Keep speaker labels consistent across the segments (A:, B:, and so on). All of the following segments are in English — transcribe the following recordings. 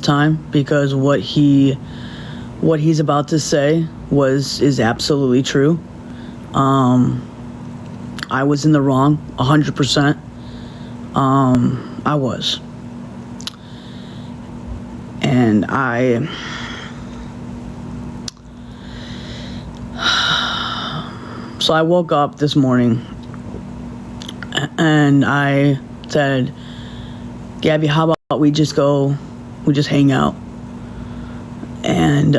A: time, because what he's about to say is absolutely true. I was in the wrong 100%. I was. And so I woke up this morning and I said, Gabby, how about we just hang out? And,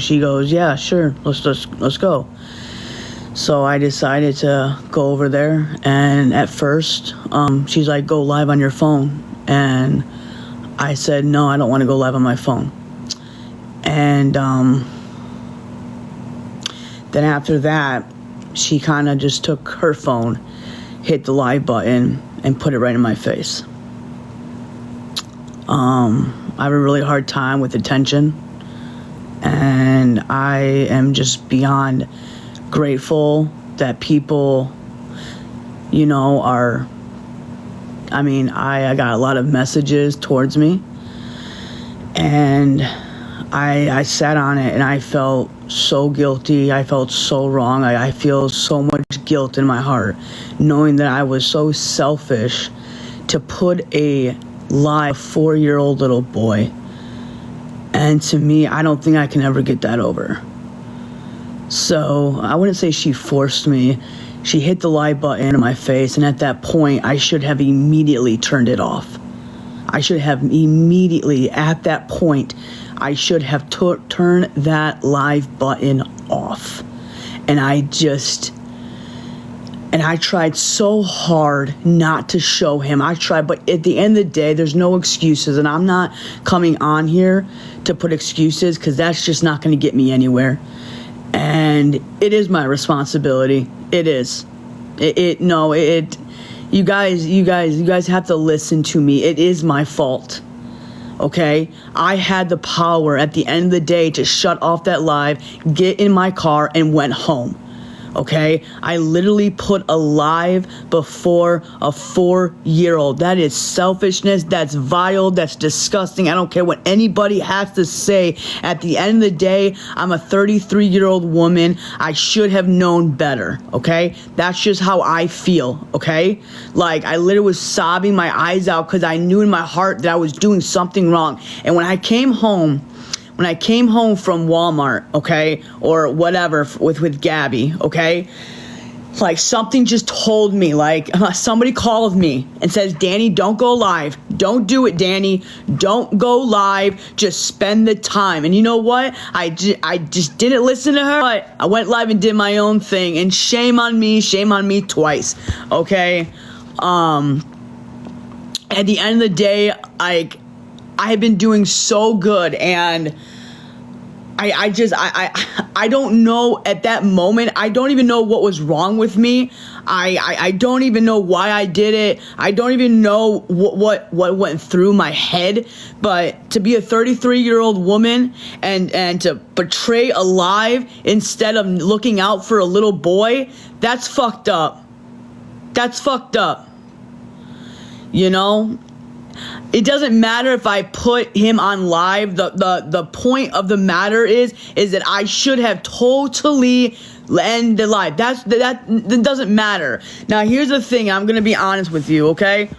A: she goes, yeah, sure, let's go. So I decided to go over there, and at first, she's like, go live on your phone. And I said, no, I don't want to go live on my phone. And then after that, she kind of just took her phone, hit the live button, and put it right in my face. I have a really hard time with attention, and I am just beyond grateful that people, I got a lot of messages towards me, and I sat on it, and I felt so guilty. I felt so wrong. I feel so much guilt in my heart, knowing that I was so selfish to put a live 4-year-old little boy. And to me, I don't think I can ever get that over. So I wouldn't say she forced me. She hit the live button in my face, and at that point, I should have immediately turned it off. At that point, I should have turned that live button off. And I tried so hard not to show him. But at the end of the day, there's no excuses. And I'm not coming on here to put excuses, because that's just not going to get me anywhere. And it is my responsibility. It is. You guys have to listen to me. It is my fault. Okay? I had the power at the end of the day to shut off that live, get in my car, and went home. Okay? I literally put a live before a 4-year-old. That is selfishness. That's vile. That's disgusting. I don't care what anybody has to say. At the end of the day, I'm a 33-year-old woman. I should have known better. Okay? That's just how I feel. Okay? Like, I literally was sobbing my eyes out because I knew in my heart that I was doing something wrong. And when I came home from Walmart, okay, or whatever with Gabby, okay, like something just told me, like somebody called me and says, Dani, don't go live. Don't do it, Dani. Don't go live. Just spend the time. And you know what? I just didn't listen to her, but I went live and did my own thing. And shame on me twice, okay? At the end of the day, I have been doing so good, and I don't know at that moment. I don't even know what was wrong with me. I don't even know why I did it. I don't even know what went through my head. But to be a 33-year-old woman and to portray a live instead of looking out for a little boy, that's fucked up. That's fucked up. It doesn't matter if I put him on live. The point of the matter is that I should have totally ended the live. That doesn't matter. Now here's the thing. I'm gonna be honest with you, okay?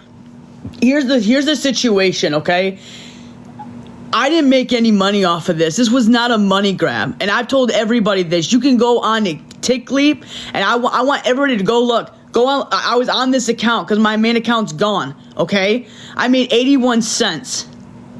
A: Here's the situation, okay? I didn't make any money off of this. This was not a money grab, and I've told everybody this. You can go on a TickLeap, and I want everybody to go look. Go on. I was on this account because my main account's gone. Okay, I made 81 cents.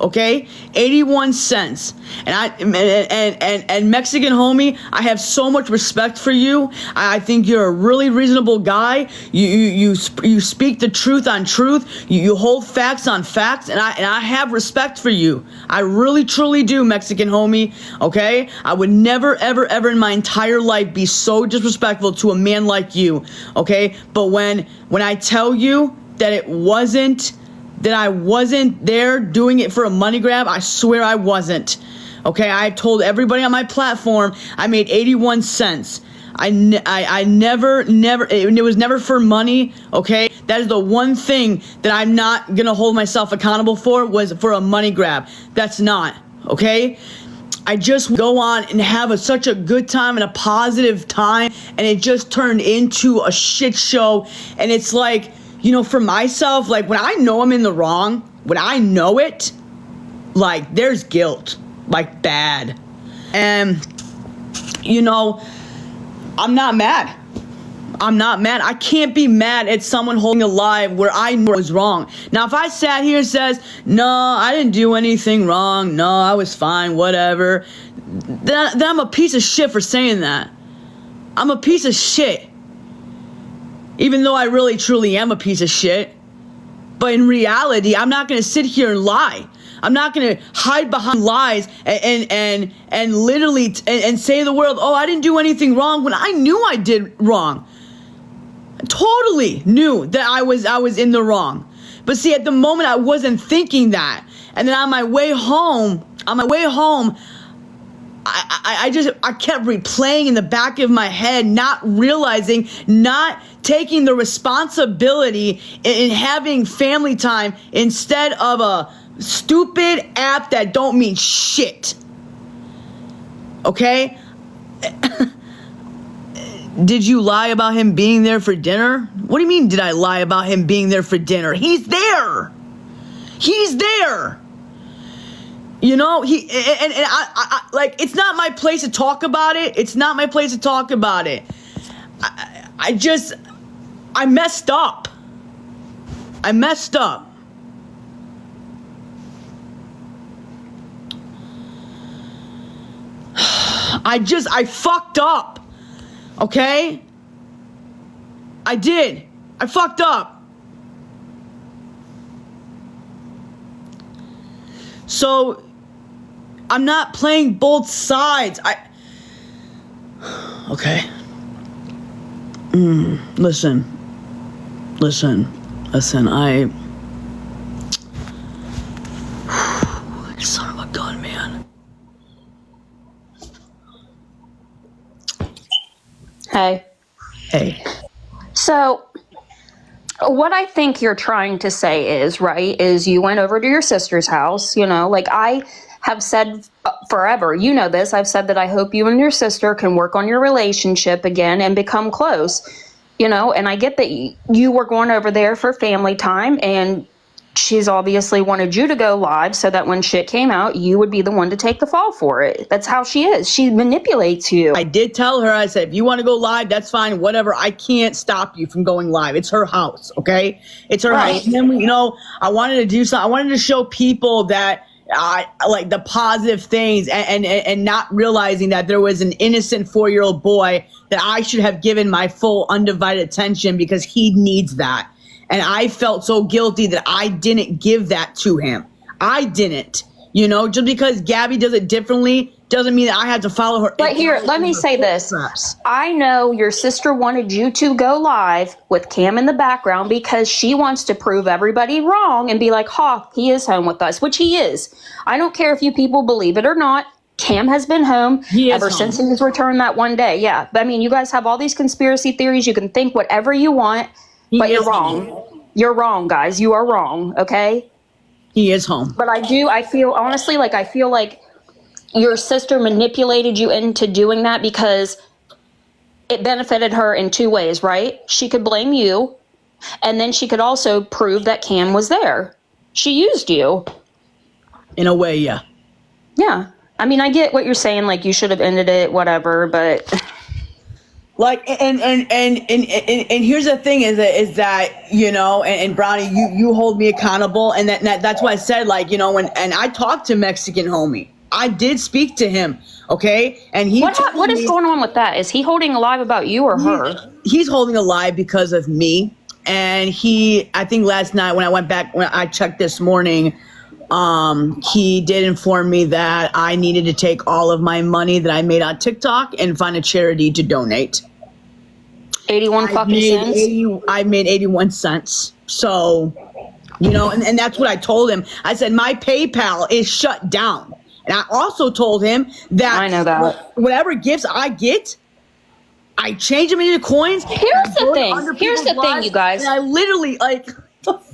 A: Okay, 81 cents. And Mexican homie, I have so much respect for you. I think you're a really reasonable guy. You speak the truth on truth. You hold facts on facts, and I have respect for you. I really truly do, Mexican homie. Okay, I would never ever in my entire life be so disrespectful to a man like you. Okay, but when I tell you that I wasn't there doing it for a money grab, I swear I wasn't. Okay, I told everybody on my platform I made 81 cents. I never, it was never for money, okay? That is the one thing that I'm not gonna hold myself accountable for, was for a money grab. That's not, okay? I just go on and have such a good time and a positive time, and it just turned into a shit show. And it's like, you know, for myself, like when I know I'm in the wrong, when I know it, like there's guilt, like bad. And, you know, I'm not mad. I can't be mad at someone holding alive where I know was wrong. Now, if I sat here and says, no, I didn't do anything wrong. No, I was fine, whatever. Then I'm a piece of shit for saying that. I'm a piece of shit. Even though I really, truly am a piece of shit. But in reality, I'm not going to sit here and lie. I'm not going to hide behind lies and literally and say to the world, oh, I didn't do anything wrong, when I knew I did wrong. I totally knew that I was in the wrong. But see, at the moment I wasn't thinking that. And then on my way home, I kept replaying in the back of my head, not realizing, not taking the responsibility in having family time instead of a stupid app that don't mean shit. Okay? Did you lie about him being there for dinner? What do you mean, did I lie about him being there for dinner? He's there. He's there. You know, I like, it's not my place to talk about it. It's not my place to talk about it. I messed up. I messed up. I fucked up. Okay? I did. I fucked up. So, I'm not playing both sides. Okay. Listen, I son of a gun, man. Hey.
B: So, what I think you're trying to say is, right, is you went over to your sister's house, you know, like I have said forever, you know this, I've said that I hope you and your sister can work on your relationship again and become close, you know, and I get that you were going over there for family time, and she's obviously wanted you to go live so that when shit came out, you would be the one to take the fall for it. That's how she is. She manipulates you.
A: I did tell her, I said, if you want to go live, that's fine, whatever. I can't stop you from going live. It's her house, okay? It's her house. And then, you know, I wanted to do something. I wanted to show people that like the positive things, and not realizing that there was an innocent 4-year-old boy that I should have given my full undivided attention, because he needs that. And I felt so guilty that I didn't give that to him. I didn't. You know, just because Gabby does it differently doesn't mean that I have to follow her.
B: But here, let me say this. I know your sister wanted you to go live with Cam in the background because she wants to prove everybody wrong and be like, he is home with us, which he is. I don't care if you people believe it or not. Cam has been home ever since his return that one day. Yeah. I mean, you guys have all these conspiracy theories. You can think whatever you want. But you're wrong. You're wrong, guys. You are wrong, okay?
A: He is home.
B: But I feel, honestly, like I feel like your sister manipulated you into doing that because it benefited her in two ways, right? She could blame you, and then she could also prove that Cam was there. She used you.
A: In a way, yeah.
B: Yeah. I mean, I get what you're saying, like you should have ended it, whatever, but...
A: Like, and here's the thing is that, you know, and Brownie, you hold me accountable, and that's why I said, like, you know, and I talked to Mexican homie. I did speak to him, okay? And what
B: is going on with that? Is he holding alive about you or her?
A: He's holding alive because of me. And I think last night when I checked this morning, he did inform me that I needed to take all of my money that I made on TikTok and find a charity to donate.
B: 81 fucking cents?
A: I made 81 cents. So, you know, and that's what I told him. I said, my PayPal is shut down. And I also told him that,
B: I know that
A: whatever gifts I get, I change them into coins.
B: Here's the thing, you guys.
A: And I literally like.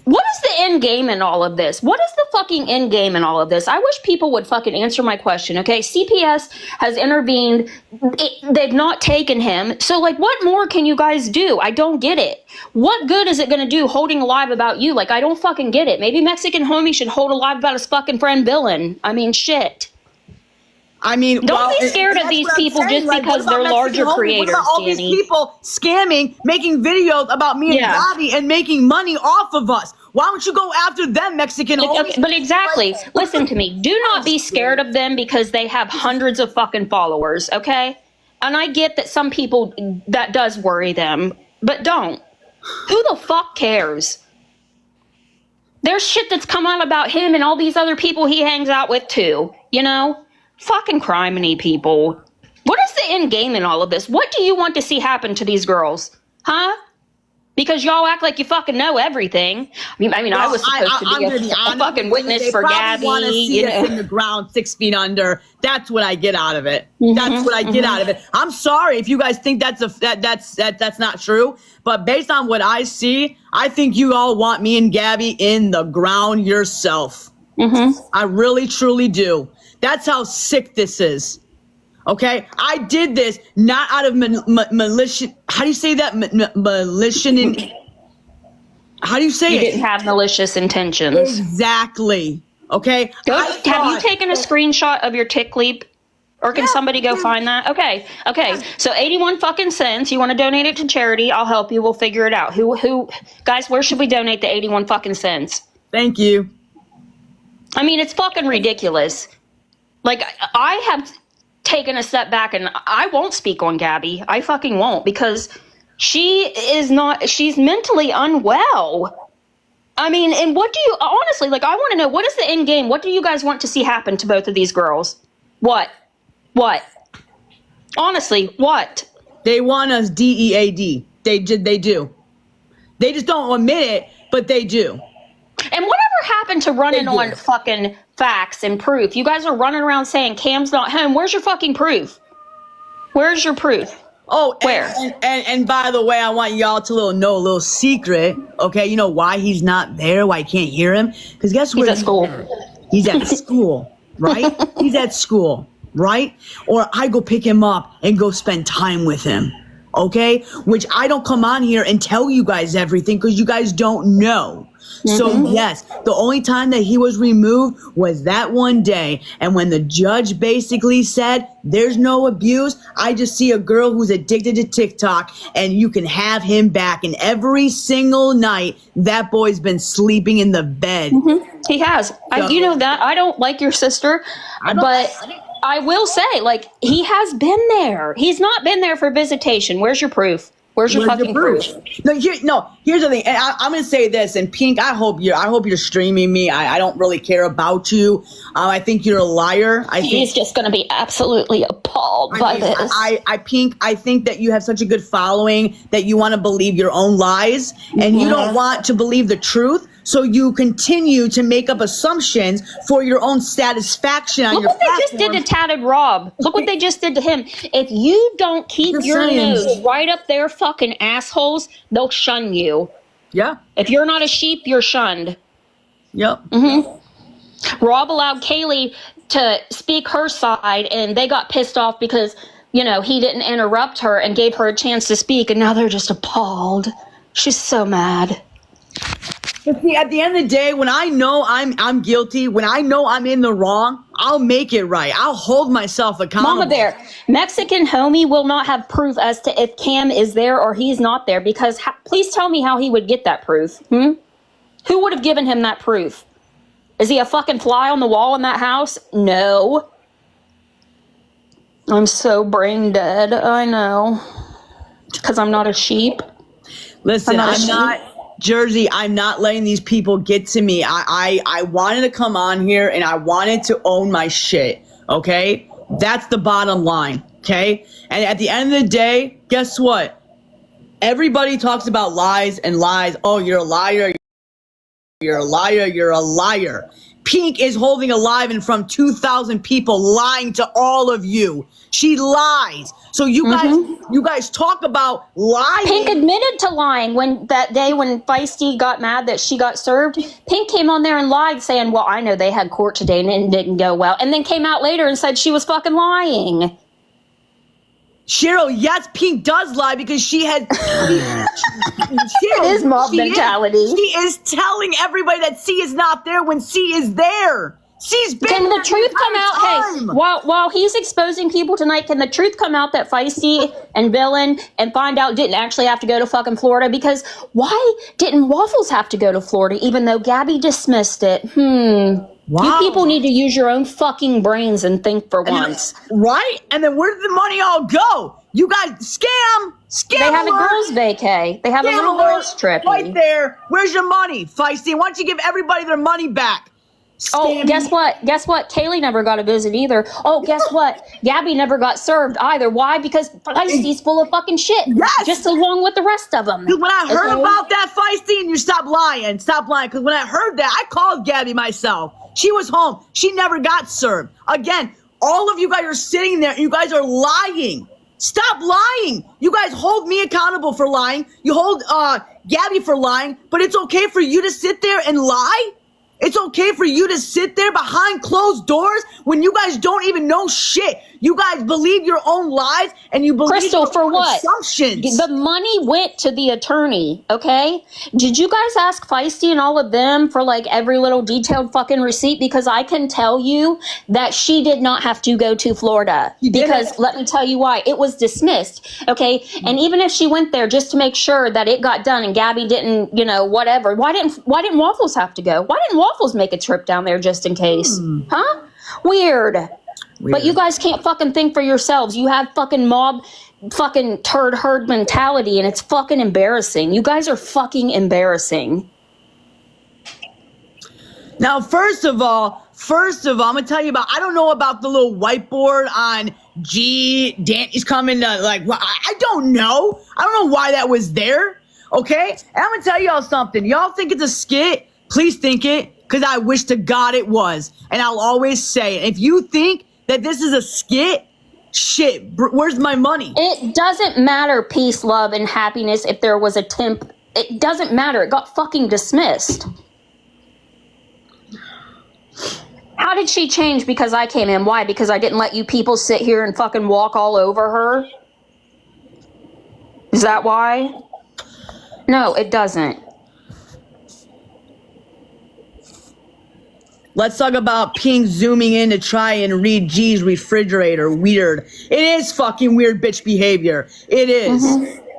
B: What is the end game in all of this? What is the fucking end game in all of this? I wish people would fucking answer my question, okay? CPS has intervened. They've not taken him. So, like, what more can you guys do? I don't get it. What good is it going to do holding alive about you? Like, I don't fucking get it. Maybe Mexican Homie should hold alive about his fucking friend Billin. I mean, shit.
A: I mean,
B: don't be scared of these people just because they're larger creators.
A: What about all these people scamming, making videos about me and Dani and making money off of us? Why don't you go after them, Mexican homies?
B: Okay, but exactly. Listen to me. Do not be scared of them because they have hundreds of fucking followers, okay? And I get that some people, that does worry them, but don't. Who the fuck cares? There's shit that's come out about him and all these other people he hangs out with too, you know? Fucking criminy people. What is the end game in all of this? What do you want to see happen to these girls? Huh? Because y'all act like you fucking know everything. I mean, I was supposed to be a fucking witness for Gabby.
A: Want to see us in the ground 6 feet under. That's what I get out of it. That's what I get out of it. I'm sorry if you guys think that's not true, but based on what I see, I think you all want me and Gabby in the ground yourself. I really, truly do. That's how sick this is. Okay? I did this not out of malicious. How do you say that? Malicious. How do you say it?
B: You didn't have malicious intentions.
A: Exactly. Okay?
B: Have you taken a screenshot of your tick leap? Or can somebody go find that? Okay. So 81 fucking cents. You want to donate it to charity? I'll help you. We'll figure it out. Guys, where should we donate the 81 fucking cents?
A: Thank you.
B: I mean, it's fucking ridiculous. Like, I have taken a step back and I won't speak on Gabby. I fucking won't because she's mentally unwell. I mean, and what do you, honestly, like, I want to know, what is the end game? What do you guys want to see happen to both of these girls? What? Honestly, what? They
A: want us DEAD. They do. They just don't admit it, but they do.
B: And whatever happened to running on fucking facts and proof? You guys are running around saying Cam's not home. Where's your fucking proof? Where's your proof?
A: Oh, where? And by the way, I want y'all to know a little secret. Okay, you know why he's not there? Why I can't hear him? Because guess where?
B: He's at school.
A: He's at school, right? He's at school, right? Or I go pick him up and go spend time with him. Okay, which I don't come on here and tell you guys everything because you guys don't know. So yes, the only time that he was removed was that one day. And when the judge basically said, there's no abuse, I just see a girl who's addicted to TikTok and you can have him back. And every single night, that boy's been sleeping in the bed.
B: He has. So, you know that. I don't like your sister, but I will say, like, he has been there. He's not been there for visitation. Where's your proof? Where's your fucking proof?
A: No, here's the thing. And I'm going to say this. And Pink, I hope you're streaming me. I don't really care about you. I think you're a liar.
B: He's just going to be absolutely appalled by this.
A: Pink, I think that you have such a good following that you want to believe your own lies and you don't want to believe the truth. So you continue to make up assumptions for your own satisfaction on your platform.
B: Look what they just did to Tatted Rob. Look what they just did to him. If you don't keep your nose right up their fucking assholes, they'll shun you.
A: Yeah.
B: If you're not a sheep, you're shunned.
A: Yep.
B: Rob allowed Kaylee to speak her side, and they got pissed off because, you know, he didn't interrupt her and gave her a chance to speak, and now they're just appalled. She's so mad.
A: But see, at the end of the day, when I know I'm guilty, when I know I'm in the wrong, I'll make it right. I'll hold myself accountable.
B: Mama Bear, Mexican Homie will not have proof as to if Cam is there or he's not there because please tell me how he would get that proof. Who would have given him that proof? Is he a fucking fly on the wall in that house? No. I'm so brain dead. I know. Because I'm not a sheep.
A: Listen, I'm not... Jersey, I'm not letting these people get to me. I wanted to come on here and I wanted to own my shit, okay? That's the bottom line, okay? And at the end of the day, guess what? Everybody talks about lies and lies. Oh, you're a liar. You're a liar. You're a liar. Pink is holding a live in front of 2,000 people, lying to all of you. She lies. So you guys talk about lying.
B: Pink admitted to lying when that day when Feisty got mad that she got served. Pink came on there and lied, saying, "Well, I know they had court today and it didn't go well," and then came out later and said she was fucking lying.
A: Cheryl, yes, Pink does lie because she had.
B: It is mob mentality.
A: She is telling everybody that C is not there when C is there. C's been.
B: Can the truth come out?
A: Time.
B: Hey, while he's exposing people tonight, can the truth come out that Feisty and Villain and Find Out didn't actually have to go to fucking Florida? Because why didn't Waffles have to go to Florida even though Gabby dismissed it? Wow. You people need to use your own fucking brains and think for once.
A: Right? And then where did the money all go? You guys, scam.
B: They have a girls' vacay. They have a little girls' trip.
A: Right there. Where's your money, Feisty? Why don't you give everybody their money back?
B: Oh, guess what? Guess what? Kaylee never got a visit either. Oh, guess what? Gabby never got served either. Why? Because Feisty's full of fucking shit.
A: Yes.
B: Just along with the rest of them.
A: When I heard about that, Feisty, and you stop lying. Because when I heard that, I called Gabby myself. She was home. She never got served. Again, all of you guys are sitting there and you guys are lying. Stop lying. You guys hold me accountable for lying. You hold Gabby for lying. But it's okay for you to sit there and lie? It's okay for you to sit there behind closed doors when you guys don't even know shit. You guys believe your own lies and you believe
B: Crystal,
A: your
B: for
A: own
B: what?
A: assumptions.
B: The money went to the attorney, okay? Did you guys ask Feisty and all of them for like every little detailed fucking receipt? Because I can tell you that she did not have to go to Florida. Because let me tell you why. It was dismissed, okay? And even if she went there just to make sure that it got done and Gabby didn't, whatever, why didn't Waffles have to go? Why didn't Waffles make a trip down there just in case? Huh? Weird. But you guys can't fucking think for yourselves. You have fucking mob fucking turd herd mentality and it's fucking embarrassing. You guys are fucking embarrassing.
A: Now, first of all, I'm gonna tell you I don't know about the little whiteboard on Dani's coming to I don't know. I don't know why that was there. Okay? And I'm gonna tell y'all something. Y'all think it's a skit? Please think it, because I wish to God it was. And I'll always say it. If you think that this is a skit, shit, where's my money?
B: It doesn't matter, peace, love, and happiness, if there was a temp. It doesn't matter. It got fucking dismissed. How did she change because I came in? Why? Because I didn't let you people sit here and fucking walk all over her? Is that why? No, it doesn't.
A: Let's talk about Pink zooming in to try and read G's refrigerator. Weird. It is fucking weird bitch behavior. It is.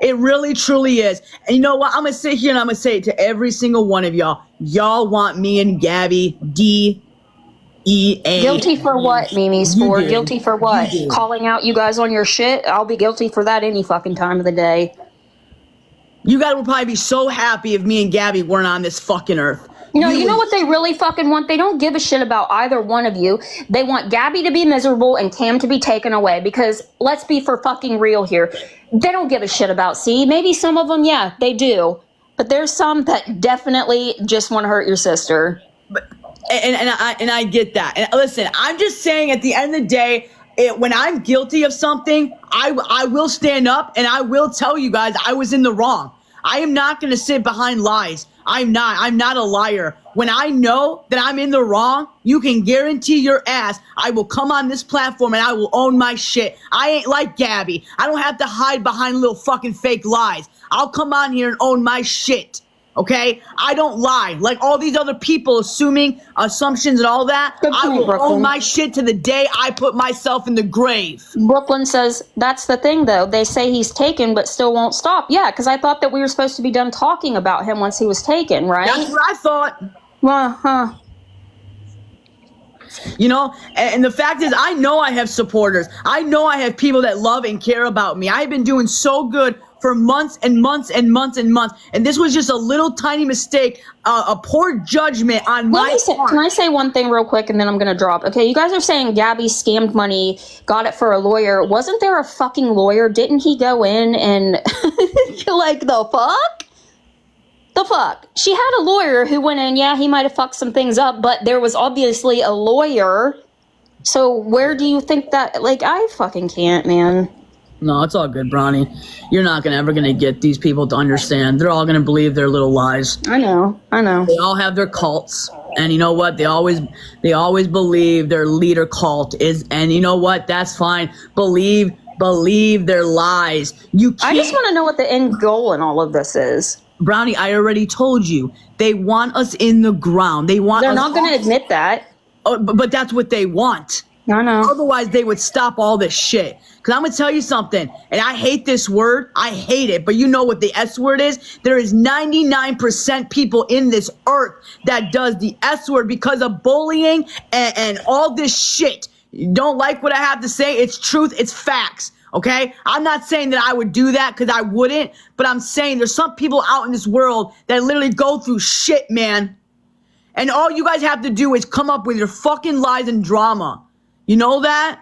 A: It really, truly is. And you know what? I'm going to sit here and I'm going to say it to every single one of y'all. Y'all want me and Gabby D-E-A.
B: Guilty for what, Mimi's for? Guilty for what? Calling out you guys on your shit? I'll be guilty for that any fucking time of the day.
A: You guys would probably be so happy if me and Gabby weren't on this fucking earth.
B: You know what they really fucking want? They don't give a shit about either one of you. They want Gabby to be miserable and Cam to be taken away because let's be for fucking real here. They don't give a shit about C. Maybe some of them, yeah, they do. But there's some that definitely just want to hurt your sister.
A: But, and I get that. And listen, I'm just saying at the end of the day, when I'm guilty of something, I will stand up and I will tell you guys I was in the wrong. I am not going to sit behind lies. I'm not a liar. When I know that I'm in the wrong, you can guarantee your ass I will come on this platform and I will own my shit. I ain't like Gabby. I don't have to hide behind little fucking fake lies. I'll come on here and own my shit. Okay? I don't lie. Like all these other people assuming assumptions and all that, I will own my shit to the day I put myself in the grave.
B: Brooklyn says, that's the thing though. They say he's taken but still won't stop. Yeah, because I thought that we were supposed to be done talking about him once he was taken, right?
A: That's what I thought.
B: Well,
A: You know, and the fact is, I know I have supporters. I know I have people that love and care about me. I've been doing so good for months and months and months and months. And this was just a little tiny mistake, a poor judgment on my part.
B: Can I say one thing real quick and then I'm going to drop? Okay, you guys are saying Gabby scammed money, got it for a lawyer. Wasn't there a fucking lawyer? Didn't he go in and like the fuck? The fuck? She had a lawyer who went in, yeah, he might have fucked some things up, but there was obviously a lawyer. So where do you think that, like, I fucking can't, man.
A: No, it's all good, Bronny. You're not ever gonna get these people to understand. They're all gonna believe their little lies.
B: I know.
A: They all have their cults, and you know what? They always believe their leader cult is, and you know what? That's fine. Believe their lies. You can't.
B: I just want to know what the end goal in all of this is.
A: Brownie, I already told you. They want us in the ground. They're
B: not going to admit that.
A: Oh, but that's what they want.
B: I know.
A: Otherwise, they would stop all this shit. Because I'm going to tell you something, and I hate this word. I hate it, but you know what the S word is? There is 99% people in this earth that does the S word because of bullying and all this shit. You don't like what I have to say? It's truth. It's facts. Okay? I'm not saying that I would do that because I wouldn't, but I'm saying there's some people out in this world that literally go through shit, man. And all you guys have to do is come up with your fucking lies and drama. You know that?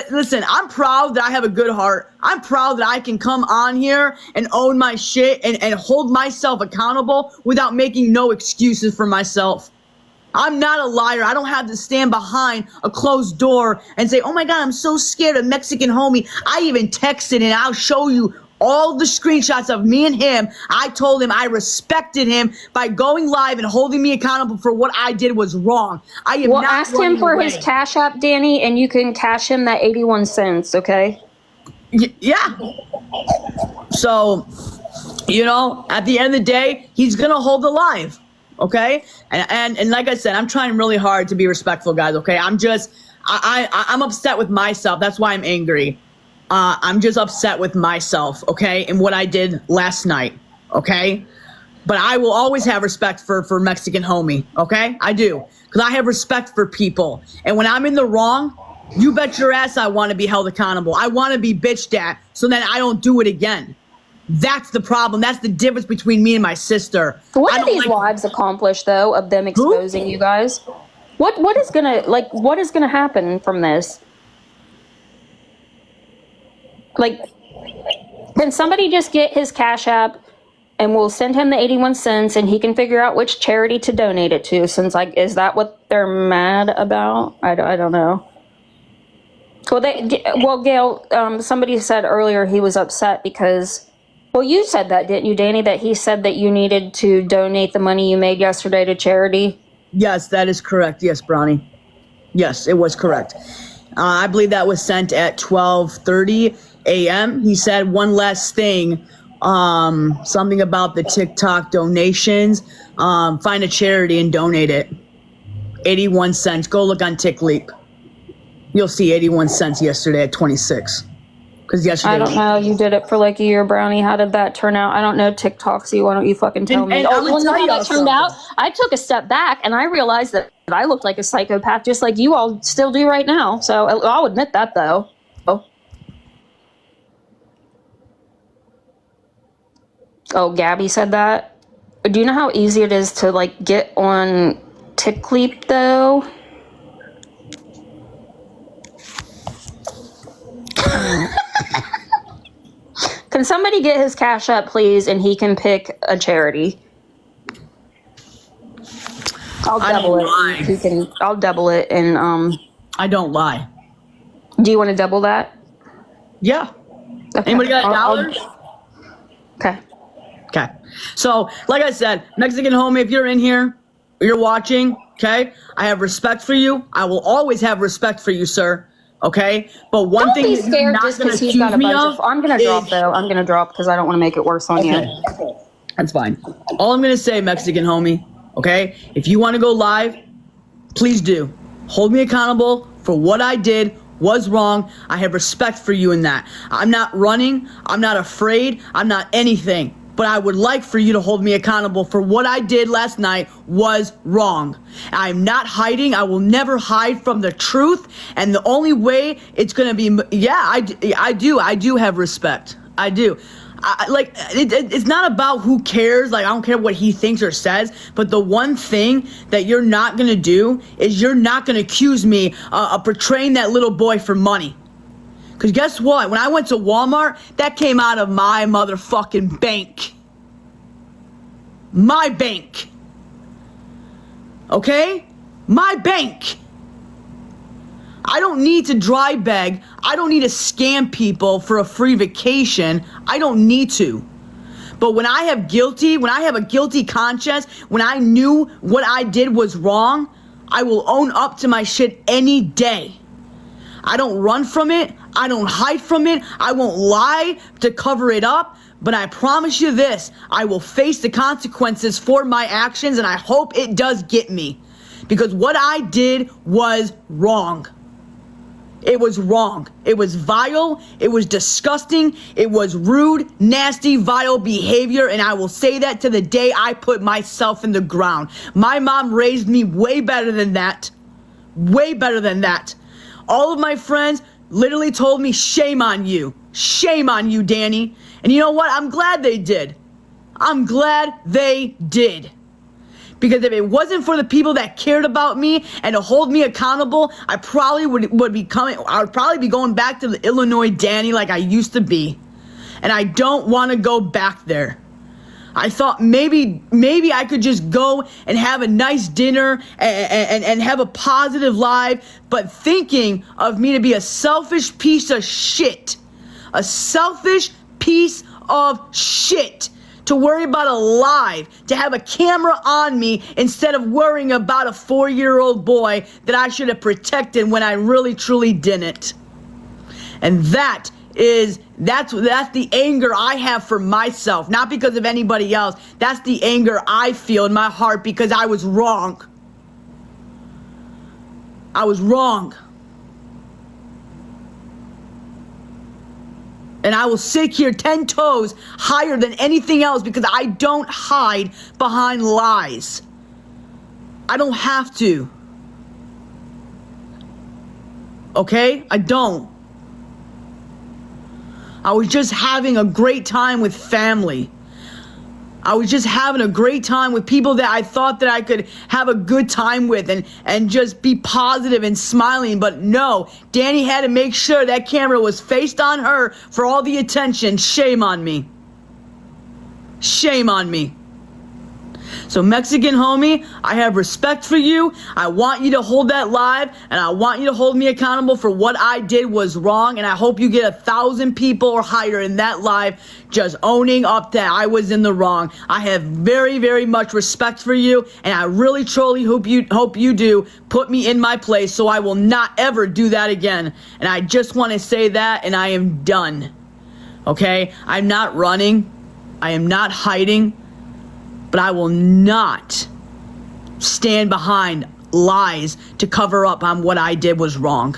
A: Listen, I'm proud that I have a good heart. I'm proud that I can come on here and own my shit and hold myself accountable without making no excuses for myself. I'm not a liar. I don't have to stand behind a closed door and say, oh my God, I'm so scared of Mexican homie. I even texted and I'll show you all the screenshots of me and him. I told him I respected him by going live and holding me accountable for what I did was wrong. I am not
B: ask him for his Cash App, Dani, and you can cash him that 81 cents, okay?
A: Yeah. So, you know, at the end of the day, he's going to hold alive. Okay, and like I said, I'm trying really hard to be respectful, guys. Okay, I'm upset with myself. That's why I'm angry. I'm just upset with myself. Okay, and what I did last night. Okay, but I will always have respect for Mexican homie. Okay, I do, because I have respect for people. And when I'm in the wrong, you bet your ass I want to be held accountable. I want to be bitched at, so then I don't do it again. That's the problem. That's the difference between me and my sister.
B: What do these lives accomplish, though, of them exposing you guys? What is gonna happen from this? Like, can somebody just get his Cash App and we'll send him the 81 cents and he can figure out which charity to donate it to? Since, like, is that what they're mad about? I don't know. Well, Gail, somebody said earlier he was upset because. Well, you said that, didn't you, Dani, that he said that you needed to donate the money you made yesterday to charity?
A: Yes, that is correct. Yes, Bronny. Yes, it was correct. I believe that was sent at 12:30 a.m. He said one last thing, something about the TikTok donations. Find a charity and donate it. 81 cents. Go look on TikLeap. You'll see 81 cents yesterday at 26. Because yesterday,
B: I don't know. You did it for like a year, Brownie. How did that turn out? I don't know TikTok, so why don't you fucking tell me?
A: And
B: When that turned out, I took a step back and I realized that I looked like a psychopath, just like you all still do right now. So I'll admit that, though. Oh, Gabby said that. Do you know how easy it is to like get on TikLeap, though? Can somebody get his Cash App, please, and he can pick a charity? I'll double it. I'll double it, and
A: I don't lie.
B: Do you want to double that?
A: Yeah. Okay. Anybody got $1?
B: Okay.
A: Okay. So, like I said, Mexican homie, if you're in here, you're watching, okay? I have respect for you. I will always have respect for you, sir. Okay, but one thing
B: you're not just because he's got a bunch of. I'm gonna drop though. I'm gonna drop because I don't want to make it worse on you.
A: Okay. That's fine. All I'm gonna say, Mexican homie. Okay, if you want to go live, please do. Hold me accountable for what I did was wrong. I have respect for you in that. I'm not running. I'm not afraid. I'm not anything. But I would like for you to hold me accountable for what I did last night was wrong. I'm not hiding. I will never hide from the truth. And the only way it's going to be, I do have respect. I do. It's not about who cares. Like, I don't care what he thinks or says. But the one thing that you're not going to do is you're not going to accuse me of portraying that little boy for money. Because guess what? When I went to Walmart, that came out of my motherfucking bank. my bank. Okay? My bank. I don't need to dry beg. I don't need to scam people for a free vacation. I don't need to. But when I have a guilty conscience, when I knew what I did was wrong, I will own up to my shit any day. I don't run from it. I don't hide from it. I won't lie to cover it up. But I promise you this, I will face the consequences for my actions, and I hope it does get me. Because what I did was wrong. It was wrong. It was vile. It was disgusting. It was rude, nasty, vile behavior. And I will say that to the day I put myself in the ground. My mom raised me way better than that. Way better than that. All of my friends literally told me, shame on you. Shame on you, Dani. And you know what? I'm glad they did. I'm glad they did. Because if it wasn't for the people that cared about me and to hold me accountable, I probably would be going back to the Illinois Dani like I used to be. And I don't want to go back there. I thought maybe I could just go and have a nice dinner and have a positive life, but thinking of me to be a selfish piece of shit. A selfish piece of shit. To worry about a live, to have a camera on me instead of worrying about a 4-year-old boy that I should have protected when I really truly didn't. And that's the anger I have for myself, not because of anybody else. That's the anger I feel in my heart because I was wrong. I was wrong. And I will sit here 10 toes higher than anything else because I don't hide behind lies. I don't have to. Okay? I don't. I was just having a great time with family. I was just having a great time with people that I thought that I could have a good time with and just be positive and smiling. But no, Dani had to make sure that camera was faced on her for all the attention. Shame on me. Shame on me. So Mexican homie, I have respect for you. I want you to hold that live, and I want you to hold me accountable for what I did was wrong, and I hope you get 1,000 people or higher in that live just owning up that I was in the wrong. I have very, very much respect for you, and I really, truly hope you do put me in my place so I will not ever do that again. And I just want to say that, and I am done. Okay? I'm not running. I am not hiding. But I will not stand behind lies to cover up on what I did was wrong.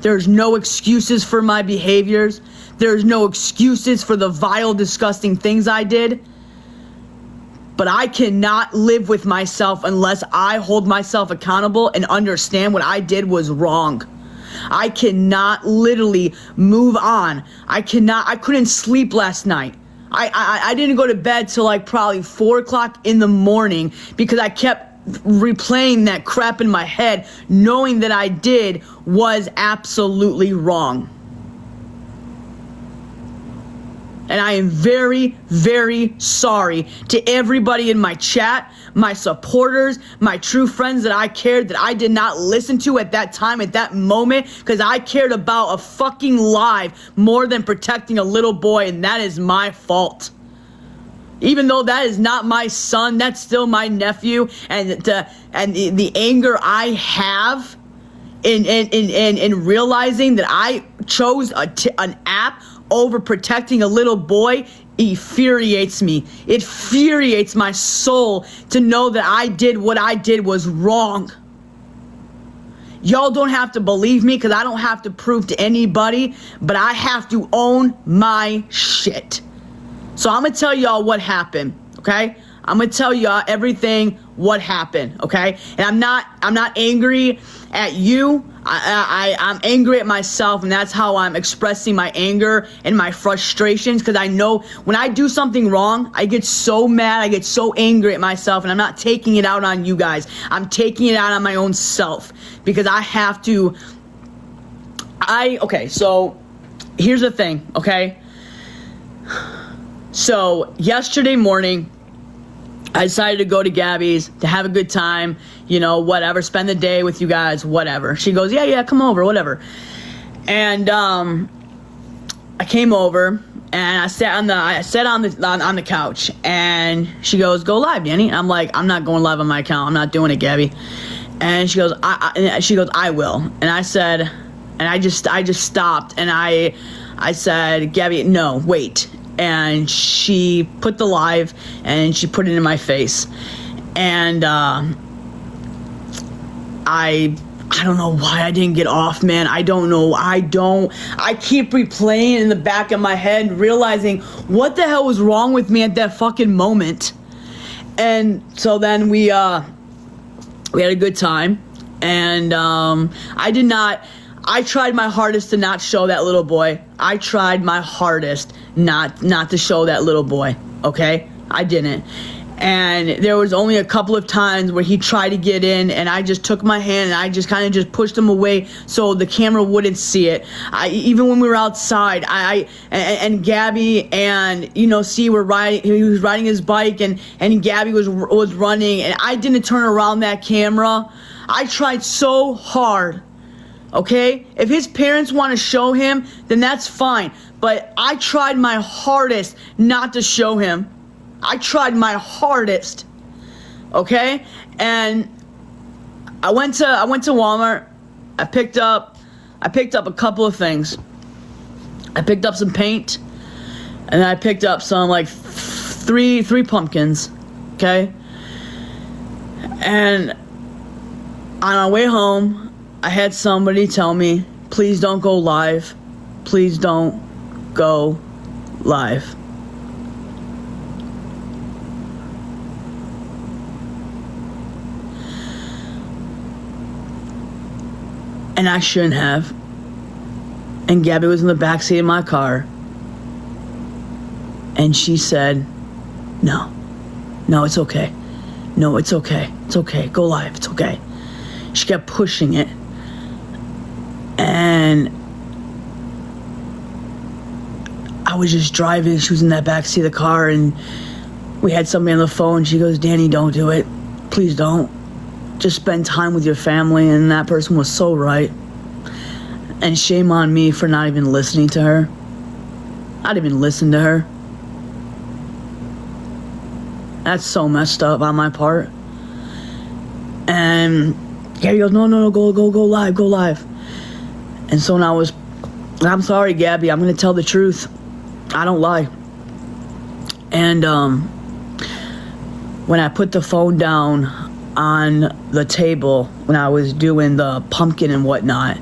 A: There's no excuses for my behaviors. There's no excuses for the vile, disgusting things I did. But I cannot live with myself unless I hold myself accountable and understand what I did was wrong. I cannot literally move on. I couldn't sleep last night. I didn't go to bed till like probably 4 o'clock in the morning because I kept replaying that crap in my head, knowing that I did was absolutely wrong. And I am very, very sorry to everybody in my chat, my supporters, my true friends that I cared that I did not listen to at that time, at that moment, because I cared about a fucking life more than protecting a little boy, and that is my fault. Even though that is not my son, that's still my nephew, and the anger I have in realizing that I chose an app over protecting a little boy infuriates me. It infuriates my soul to know that I did what I did was wrong. Y'all don't have to believe me because I don't have to prove to anybody, but I have to own my shit. So I'm going to tell y'all what happened, okay? I'm going to tell y'all everything what happened, okay? And I'm not angry at you. I'm angry at myself, and that's how I'm expressing my anger and my frustrations, because I know when I do something wrong, I get so mad, I get so angry at myself, and I'm not taking it out on you guys. I'm taking it out on my own self, because I have to, okay, so here's the thing, okay? So yesterday morning, I decided to go to Gabby's to have a good time, whatever, spend the day with you guys, whatever. She goes, yeah, come over, whatever. And I came over and I sat on the couch, and she goes, go live, Dani. I'm like, I'm not going live on my account. I'm not doing it, Gabby. And she goes, I will. And I said, and I just stopped, and I said, Gabby, no, wait. And she put the live, and she put it in my face. And I don't know why I didn't get off, man. I don't know. I keep replaying in the back of my head, realizing what the hell was wrong with me at that fucking moment. And so then we had a good time. And I tried my hardest to not show that little boy. I tried my hardest not to show that little boy, okay? I didn't. And there was only a couple of times where he tried to get in, and I just took my hand and I just kind of just pushed him away so the camera wouldn't see it. Even when we were outside, and Gabby and C were riding. He was riding his bike, and Gabby was running, and I didn't turn around that camera. I tried so hard. Okay? If his parents want to show him, then that's fine. But I tried my hardest not to show him. I tried my hardest. Okay? And I went to Walmart. I picked up a couple of things. I picked up some paint, and then I picked up some like three pumpkins. Okay? And on my way home, I had somebody tell me, please don't go live. Please don't go live. And I shouldn't have. And Gabby was in the backseat of my car. And she said, no, it's okay. No, it's okay. It's okay. Go live. It's okay. She kept pushing it. And I was just driving. She was in that backseat of the car, and we had somebody on the phone. She goes, Dani, don't do it. Please don't. Just spend time with your family. And that person was so right. And shame on me for not even listening to her. I didn't even listen to her. That's so messed up on my part. And Gabby goes, no, go live. And so now I'm sorry, Gabby, I'm going to tell the truth. I don't lie. And when I put the phone down on the table, when I was doing the pumpkin and whatnot,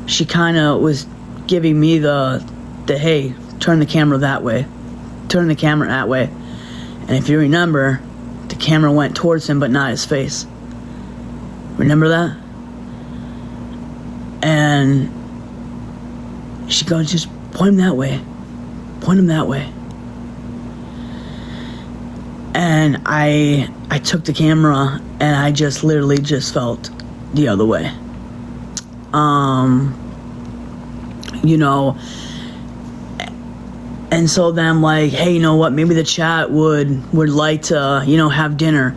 A: she kind of was giving me the hey, turn the camera that way. Turn the camera that way. And if you remember, the camera went towards him, but not his face. Remember that? And she goes, just point him that way. Point him that way. And I took the camera, and I just literally just felt the other way. And so then I'm like, hey, you know what? Maybe the chat would like to, have dinner.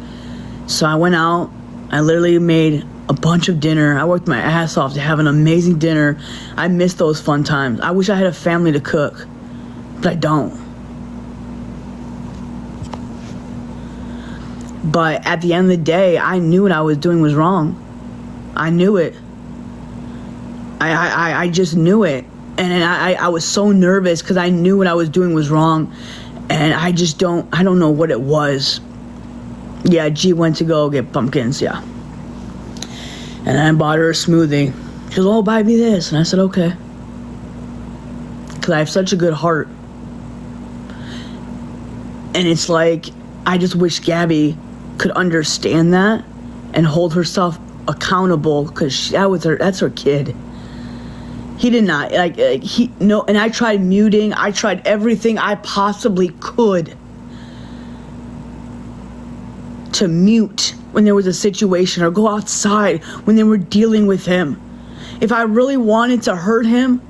A: So I went out. I literally made a bunch of dinner. I worked my ass off to have an amazing dinner. I miss those fun times. I wish I had a family to cook, but I don't. But at the end of the day, I knew what I was doing was wrong. I knew it. I just knew it. And I was so nervous because I knew what I was doing was wrong. And I don't know what it was. Yeah, G went to go get pumpkins, yeah. And I bought her a smoothie. She goes, oh, buy me this. And I said, okay. Because I have such a good heart. And it's like, I just wish Gabby could understand that and hold herself accountable, because that's her kid. He did not, and I tried muting. I tried everything I possibly could to mute when there was a situation, or go outside when they were dealing with him. If I really wanted to hurt him,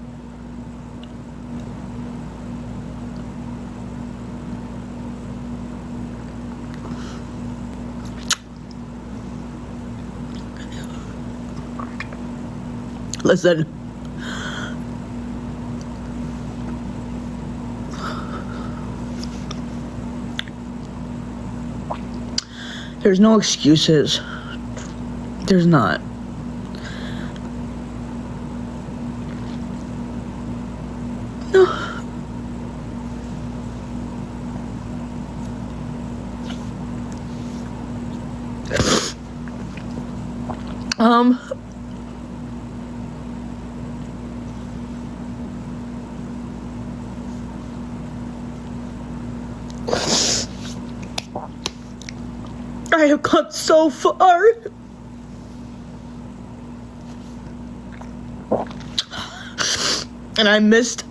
A: Listen. There's no excuses. There's not. No. I have come so far. And I messed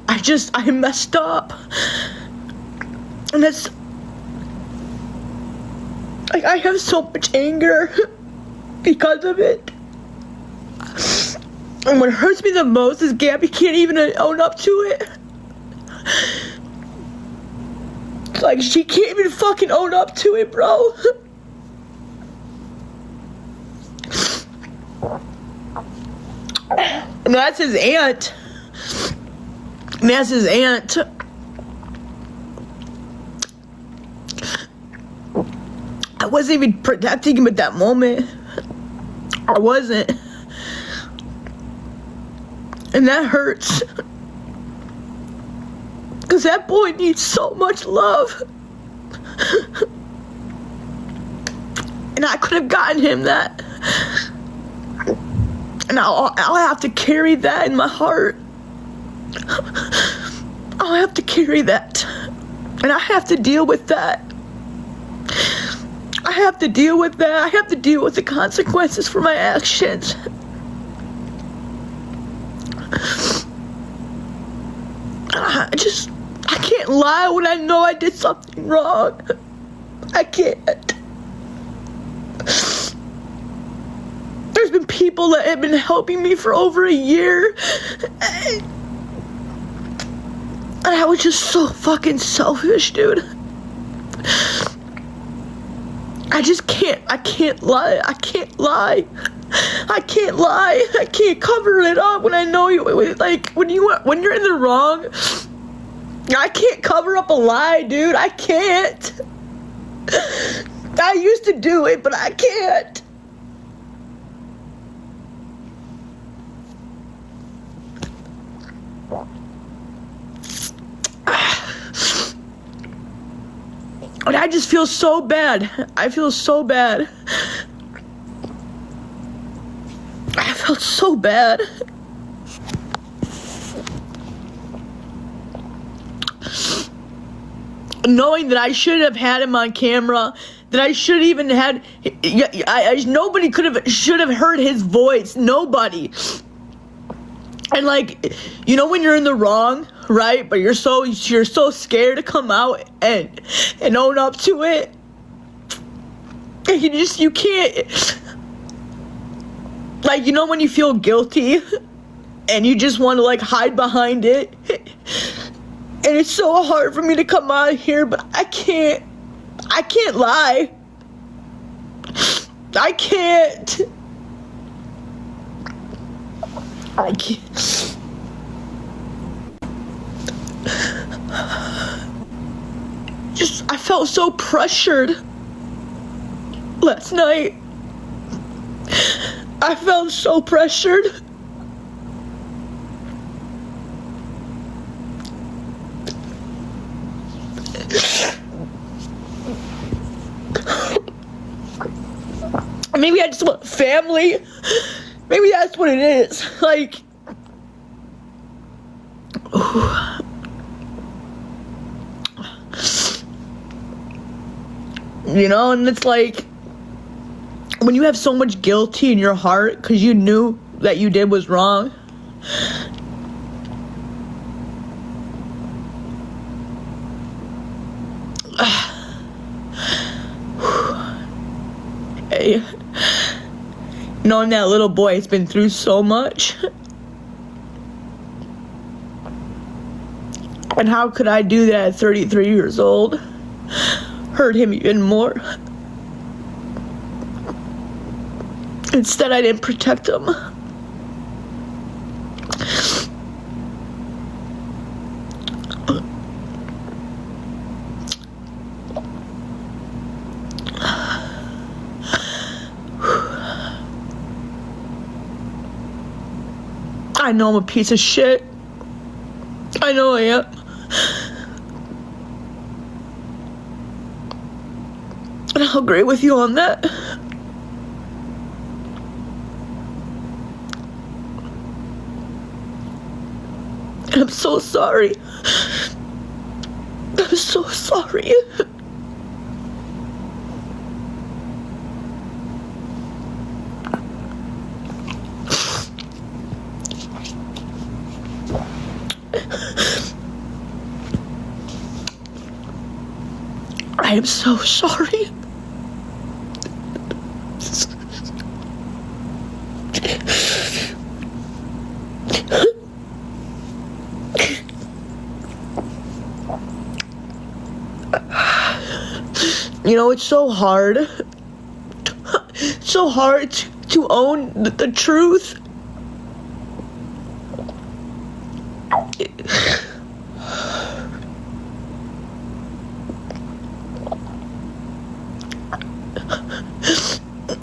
A: up. And that's, like, I have so much anger because of it. And what hurts me the most is Gabby can't even own up to it. Like, she can't even fucking own up to it, bro. And that's his aunt. And that's his aunt. I wasn't even protecting him at that moment. I wasn't. And that hurts. Because that boy needs so much love. And I could have gotten him that. And I'll have to carry that in my heart. I'll have to carry that. And I have to deal with that. I have to deal with that. I have to deal with the consequences for my actions. I can't lie when I know I did something wrong. I can't. There's been people that have been helping me for over a year. And I was just so fucking selfish, dude. I can't lie. I can't lie. I can't lie. I can't cover it up when I know you, like, when you're in the wrong. I can't cover up a lie, dude. I can't. I used to do it, but I can't. And I just feel so bad. I feel so bad. I felt so bad. Knowing that I should have had him on camera, that I should even had, nobody should have heard his voice. Nobody. And, like, you know when you're in the wrong, right? But you're so scared to come out and own up to it. And you can't. Like, you know when you feel guilty and you just want to, like, hide behind it. And it's so hard for me to come out here, but I can't lie. I can't. I can't. I felt so pressured last night. I felt so pressured. Maybe I just want family. Maybe that's what it is. Like, you know, and it's like, when you have so much guilty in your heart because you knew that you did was wrong. Hey, knowing that little boy has been through so much. And how could I do that at 33 years old? Hurt him even more. Instead, I didn't protect him. I know I'm a piece of shit. I know I am. And I'll agree with you on that. And I'm so sorry. I'm so sorry. I am so sorry. You know, it's so hard. It's so hard to own the truth.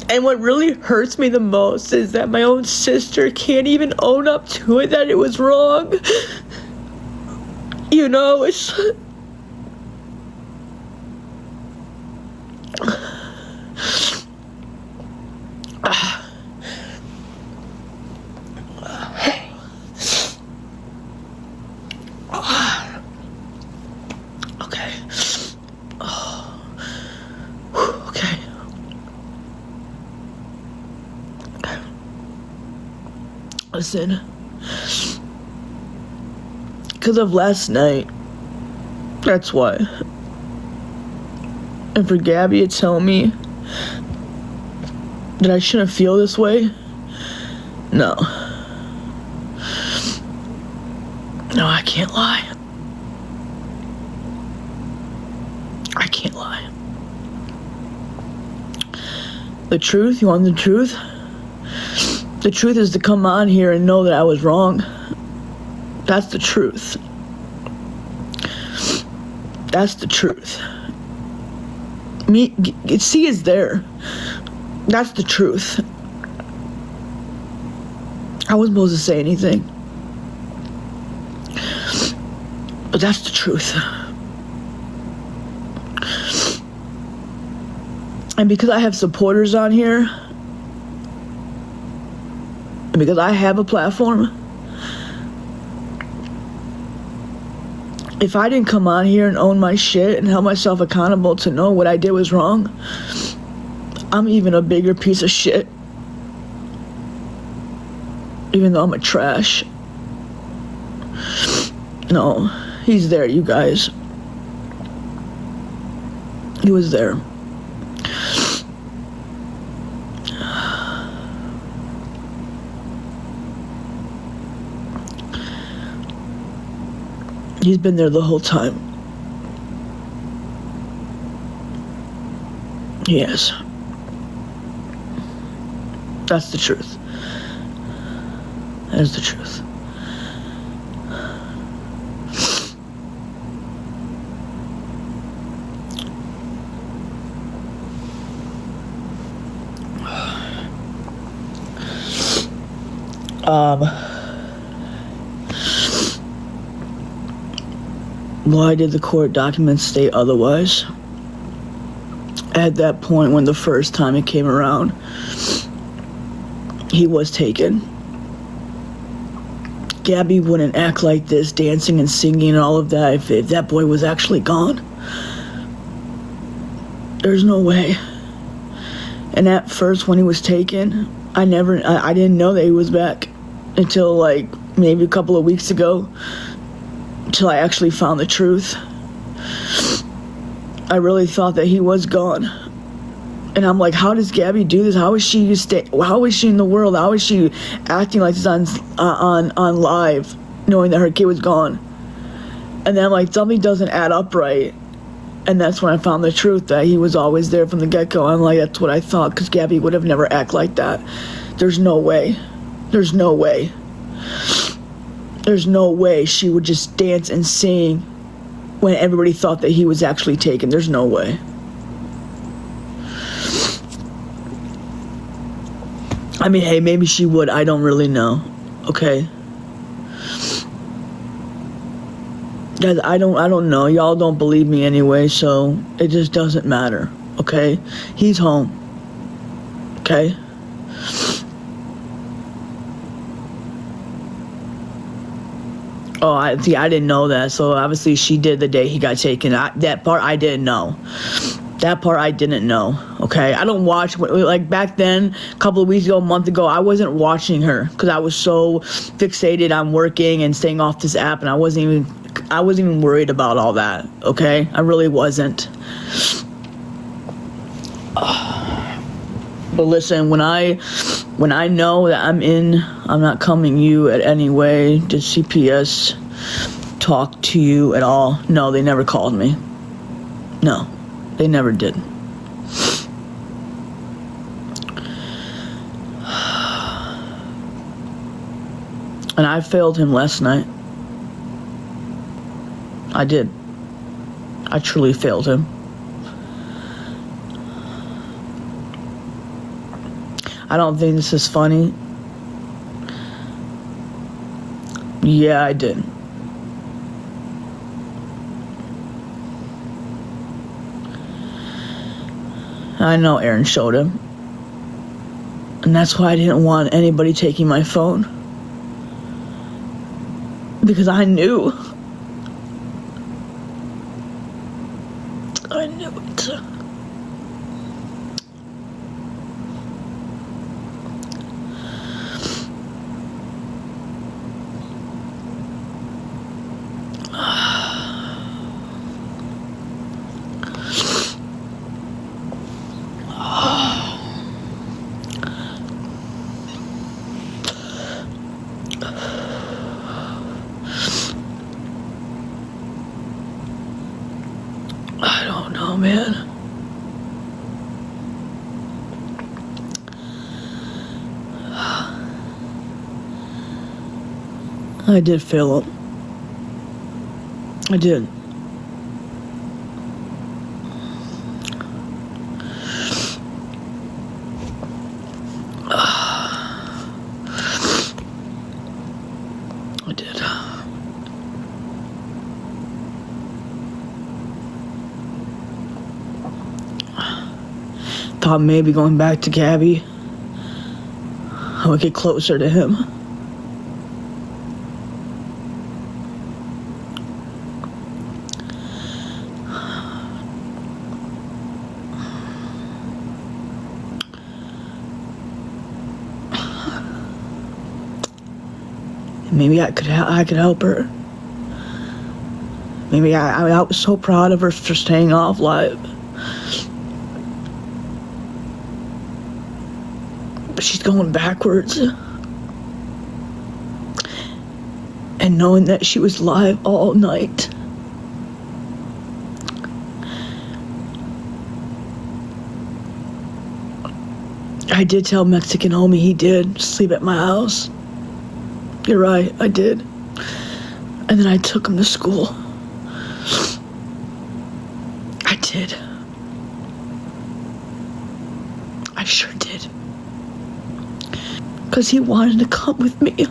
A: And what really hurts me the most is that my own sister can't even own up to it, that it was wrong. You know, it's... Okay. Okay. Listen. Because of last night. That's why. And for Gabby to tell me that I shouldn't feel this way? No. No, I can't lie. I can't lie. The truth? You want the truth? The truth is to come on here and know that I was wrong. That's the truth. That's the truth. C is there. That's the truth. I wasn't supposed to say anything. But that's the truth. And because I have supporters on here, and because I have a platform, if I didn't come on here and own my shit and held myself accountable to know what I did was wrong, I'm even a bigger piece of shit. Even though I'm a trash. No, he's there, you guys. He was there. He's been there the whole time. Yes. That's the truth. That is the truth. Why did the court documents state otherwise? At that point, when the first time it came around, he was taken. Gabby wouldn't act like this, dancing and singing and all of that, if that boy was actually gone. There's no way. And at first, when he was taken, I didn't know that he was back until like maybe a couple of weeks ago, until I actually found the truth. I really thought that he was gone. And I'm like, how does Gabby do this? How is she in the world? How is she acting like this on live, knowing that her kid was gone? And then I'm like, something doesn't add up right. And that's when I found the truth, that he was always there from the get-go. I'm like, that's what I thought, because Gabby would have never acted like that. There's no way. There's no way. There's no way she would just dance and sing when everybody thought that he was actually taken. There's no way. I mean, hey, maybe she would. I don't really know. Okay? Guys, I don't know. Y'all don't believe me anyway, so it just doesn't matter. Okay? He's home. Okay? Oh, I didn't know that. So obviously she did the day he got taken. That part I didn't know. That part I didn't know. Okay, I don't watch, like back then, a couple of weeks ago, a month ago, I wasn't watching her because I was so fixated on working and staying off this app, and I wasn't even worried about all that. Okay, I really wasn't. But listen, when I know that I'm not coming you at any way. Did CPS talk to you at all? No, they never called me. No, they never did. And I failed him last night. I did. I truly failed him. I don't think this is funny. Yeah, I did. I know Aaron showed him. And that's why I didn't want anybody taking my phone. Because I knew. I knew it. I don't know, man. I did fail him. I did. I did. Thought maybe going back to Gabby, I would get closer to him. Maybe I could help her. Maybe I was so proud of her for staying off live. But she's going backwards. And knowing that she was live all night. I did tell Mexican homie he did sleep at my house. You're right, I did. And then I took him to school. I did. I sure did. Because he wanted to come with me.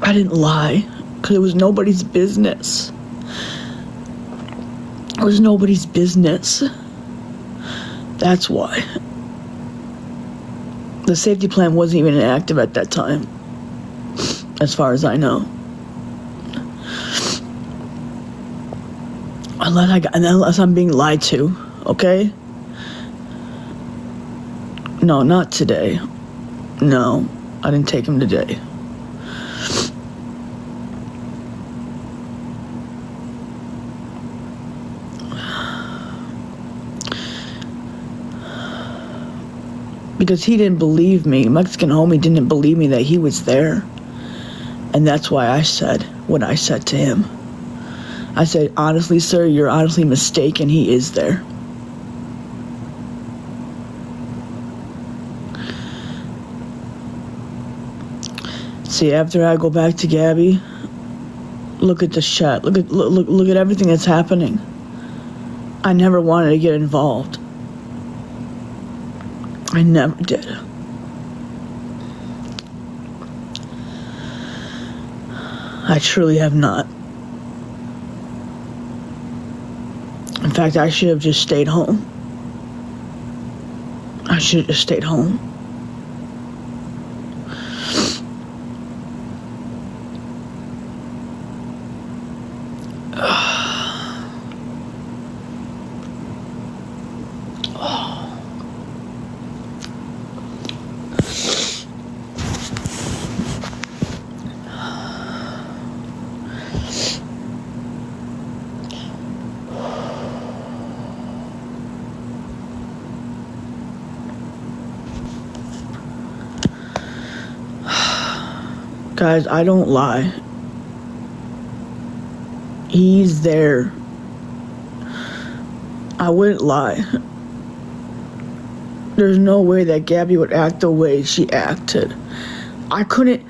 A: I didn't lie, because it was nobody's business. It was nobody's business. That's why. The safety plan wasn't even active at that time, as far as I know. Unless I'm being lied to, okay? No, not today. No, I didn't take him today. Because he didn't believe me. Mexican homie didn't believe me that he was there. And that's why I said what I said to him. I said, honestly, sir, you're honestly mistaken. He is there. See, after I go back to Gabby, look at the chat. Look at everything that's happening. I never wanted to get involved. I never did. I truly have not. In fact, I should have just stayed home. I should have just stayed home. Guys, I don't lie. He's there. I wouldn't lie. There's no way that Gabby would act the way she acted. I couldn't.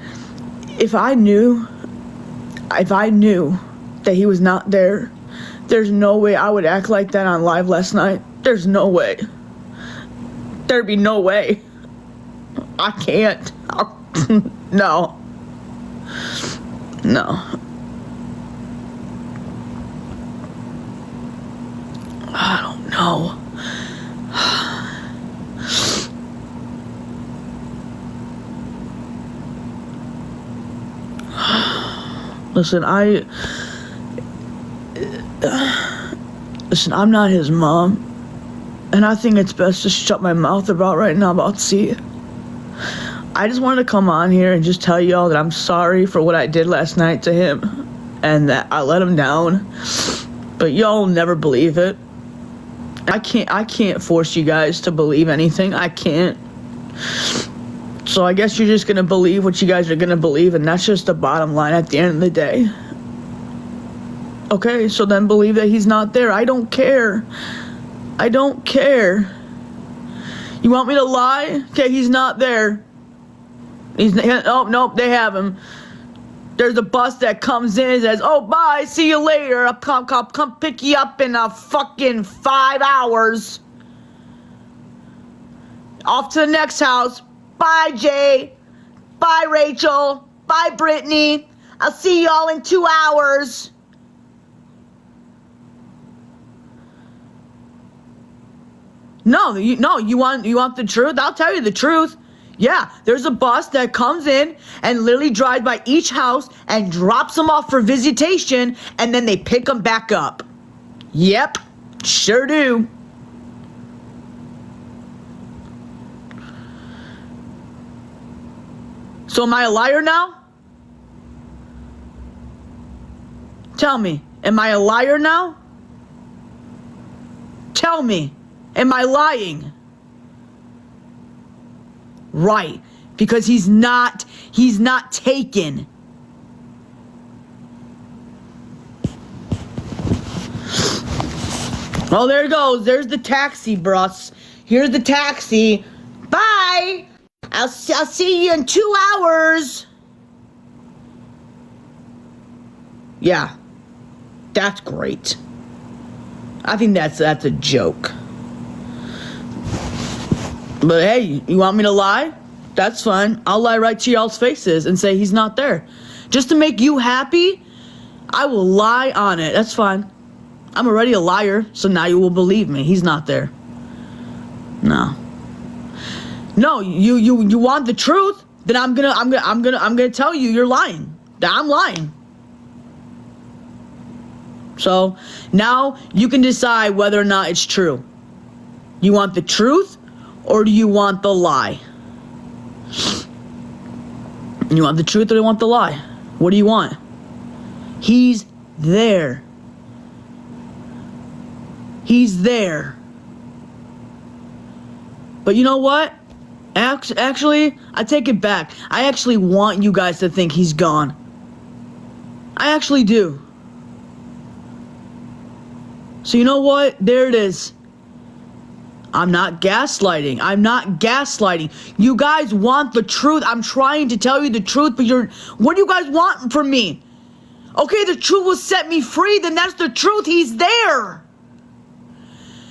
A: If I knew that he was not there, there's no way I would act like that on live last night. There's no way. There'd be no way. I can't. No. No. I don't know. Listen, I'm not his mom, and I think it's best to shut my mouth about right now about C. I just wanted to come on here and just tell y'all that I'm sorry for what I did last night to him, and that I let him down, but y'all never believe it. I can't force you guys to believe anything. I can't. So I guess you're just gonna believe what you guys are gonna believe, and that's just the bottom line at the end of the day. Okay, so then believe that he's not there. I don't care. I don't care. You want me to lie? Okay, he's not there. Oh, nope, they have him. There's a bus that comes in and says, oh, bye, see you later. I'll come pick you up in a fucking 5 hours. Off to the next house. Bye, Jay. Bye, Rachel. Bye, Brittany. I'll see y'all in 2 hours. No, you want the truth? I'll tell you the truth. Yeah, there's a bus that comes in and literally drives by each house and drops them off for visitation, and then they pick them back up. Yep, sure do. So am I a liar now? Tell me, am I a liar now? Tell me, am I lying? Right, because he's not taken. Oh, there it goes. There's the taxi, bros. Here's the taxi. Bye. I'll see you in 2 hours. Yeah, that's great. I think that's a joke. But hey, you want me to lie? That's fine. I'll lie right to y'all's faces and say he's not there. Just to make you happy, I will lie on it. That's fine. I'm already a liar, so now you will believe me. He's not there. No. No, you want the truth? Then I'm gonna tell you you're lying. That I'm lying. So now you can decide whether or not it's true. You want the truth? Or do you want the lie? You want the truth or do you want the lie? What do you want? He's there. He's there. But you know what? Actually, I take it back. I actually want you guys to think he's gone. I actually do. So you know what? There it is. I'm not gaslighting. I'm not gaslighting. You guys want the truth. I'm trying to tell you the truth, but what do you guys want from me? Okay, the truth will set me free, then that's the truth. He's there.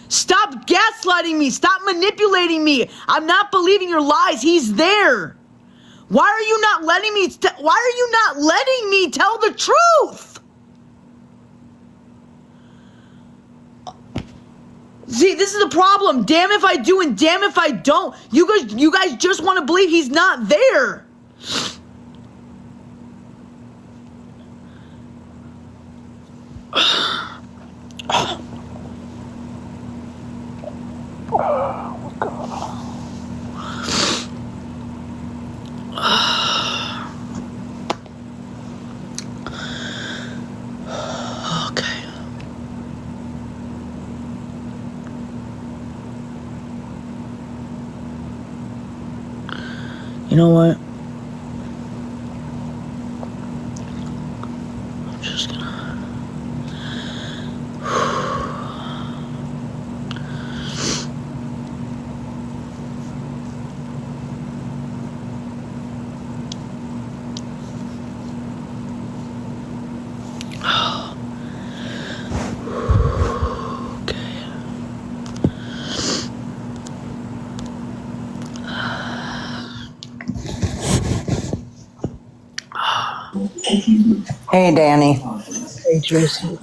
A: Stop gaslighting me. Stop manipulating me. I'm not believing your lies. He's there. Why are you not letting me tell the truth? See, this is the problem. Damn if I do and damn if I don't. You guys just want to believe he's not there. Okay. You know what? I'm just gonna...
C: Hey, Dani.
A: Hey, Tracy.